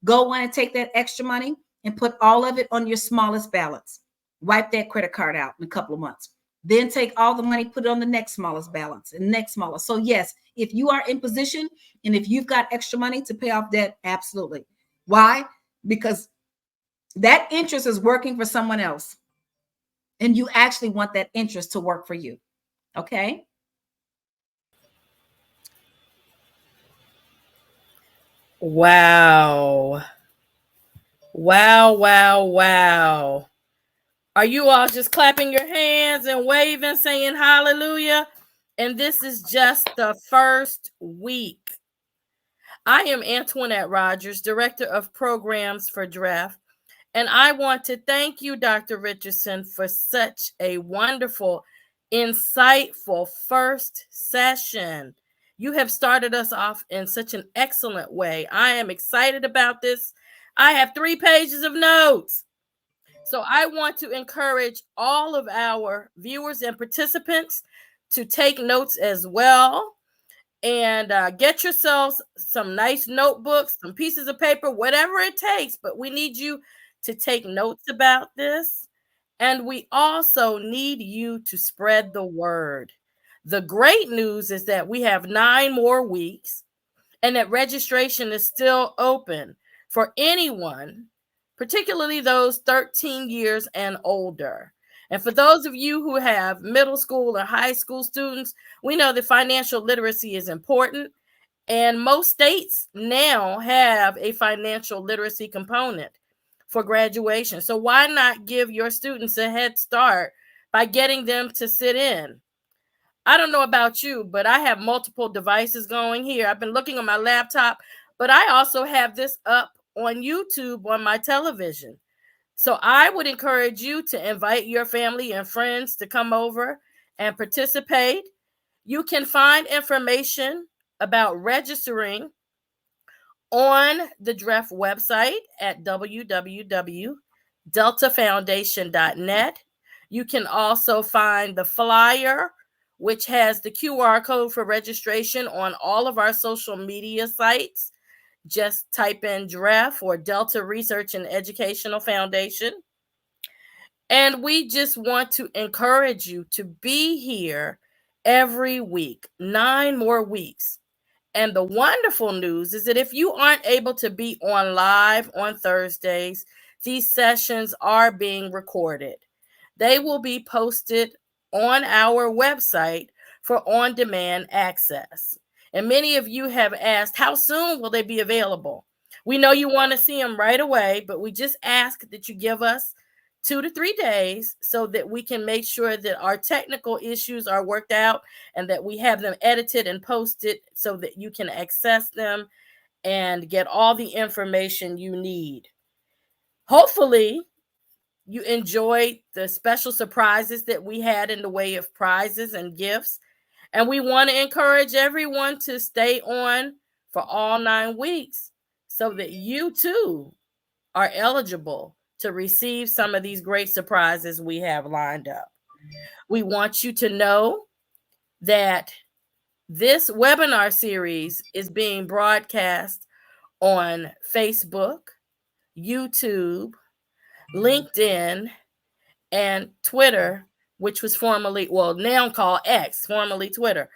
B: go on and take that extra money and put all of it on your smallest balance. Wipe that credit card out in a couple of months. Then take all the money, put it on the next smallest balance and next smallest. So yes, if you are in position and if you've got extra money to pay off debt, absolutely. Why? Because that interest is working for someone else, and you actually want that interest to work for you. Okay.
C: Wow. Wow, wow, wow. Are you all just clapping your hands and waving, saying hallelujah? And this is just the first week. I am Antoinette Rogers, Director of Programs for DREF, and I want to thank you, Dr. Richardson, for such a wonderful, insightful first session. You have started us off in such an excellent way. I am excited about this. I have 3 pages of notes. So I want to encourage all of our viewers and participants to take notes as well. And get yourselves some nice notebooks, some pieces of paper, whatever it takes. But we need you to take notes about this. And we also need you to spread the word. The great news is that we have 9 more weeks and that registration is still open for anyone, particularly those 13 years and older. And for those of you who have middle school or high school students, we know that financial literacy is important. And most states now have a financial literacy component for graduation. So why not give your students a head start by getting them to sit in? I don't know about you, but I have multiple devices going here. I've been looking on my laptop, but I also have this up on YouTube on my television. So I would encourage you to invite your family and friends to come over and participate. You can find information about registering on the DREF website at www.deltafoundation.net. You can also find the flyer which has the QR code for registration on all of our social media sites. Just type in DREF or Delta Research and Educational Foundation. And we just want to encourage you to be here every week, 9 more weeks. And the wonderful news is that if you aren't able to be on live on Thursdays, these sessions are being recorded. They will be posted on our website for on-demand access. And many of you have asked, how soon will they be available? We know you want to see them right away, but we just ask that you give us 2 to 3 days so that we can make sure that our technical issues are worked out and that we have them edited and posted so that you can access them and get all the information you need. Hopefully, you enjoyed the special surprises that we had in the way of prizes and gifts. And we want to encourage everyone to stay on for all 9 weeks so that you too are eligible to receive some of these great surprises we have lined up. We want you to know that this webinar series is being broadcast on Facebook, YouTube, LinkedIn, and Twitter, which was formerly, now called X, formerly Twitter.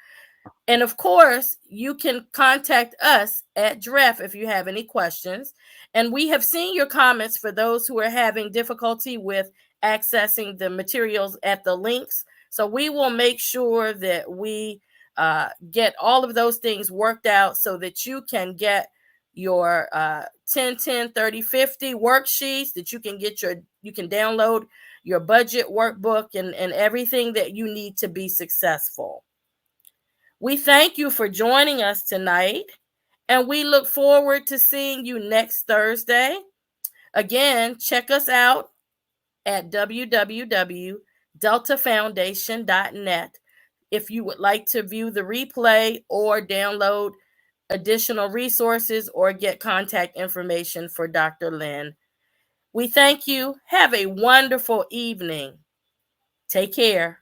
C: And of course, you can contact us at DREF if you have any questions. And we have seen your comments for those who are having difficulty with accessing the materials at the links. So we will make sure that we get all of those things worked out so that you can get your 10, 10, 30, 50 worksheets, that you can download your budget workbook and everything that you need to be successful. We thank you for joining us tonight, and we look forward to seeing you next Thursday. Again, check us out at www.deltafoundation.net if you would like to view the replay or download additional resources or get contact information for Dr. Lynn. We thank you. Have a wonderful evening. Take care.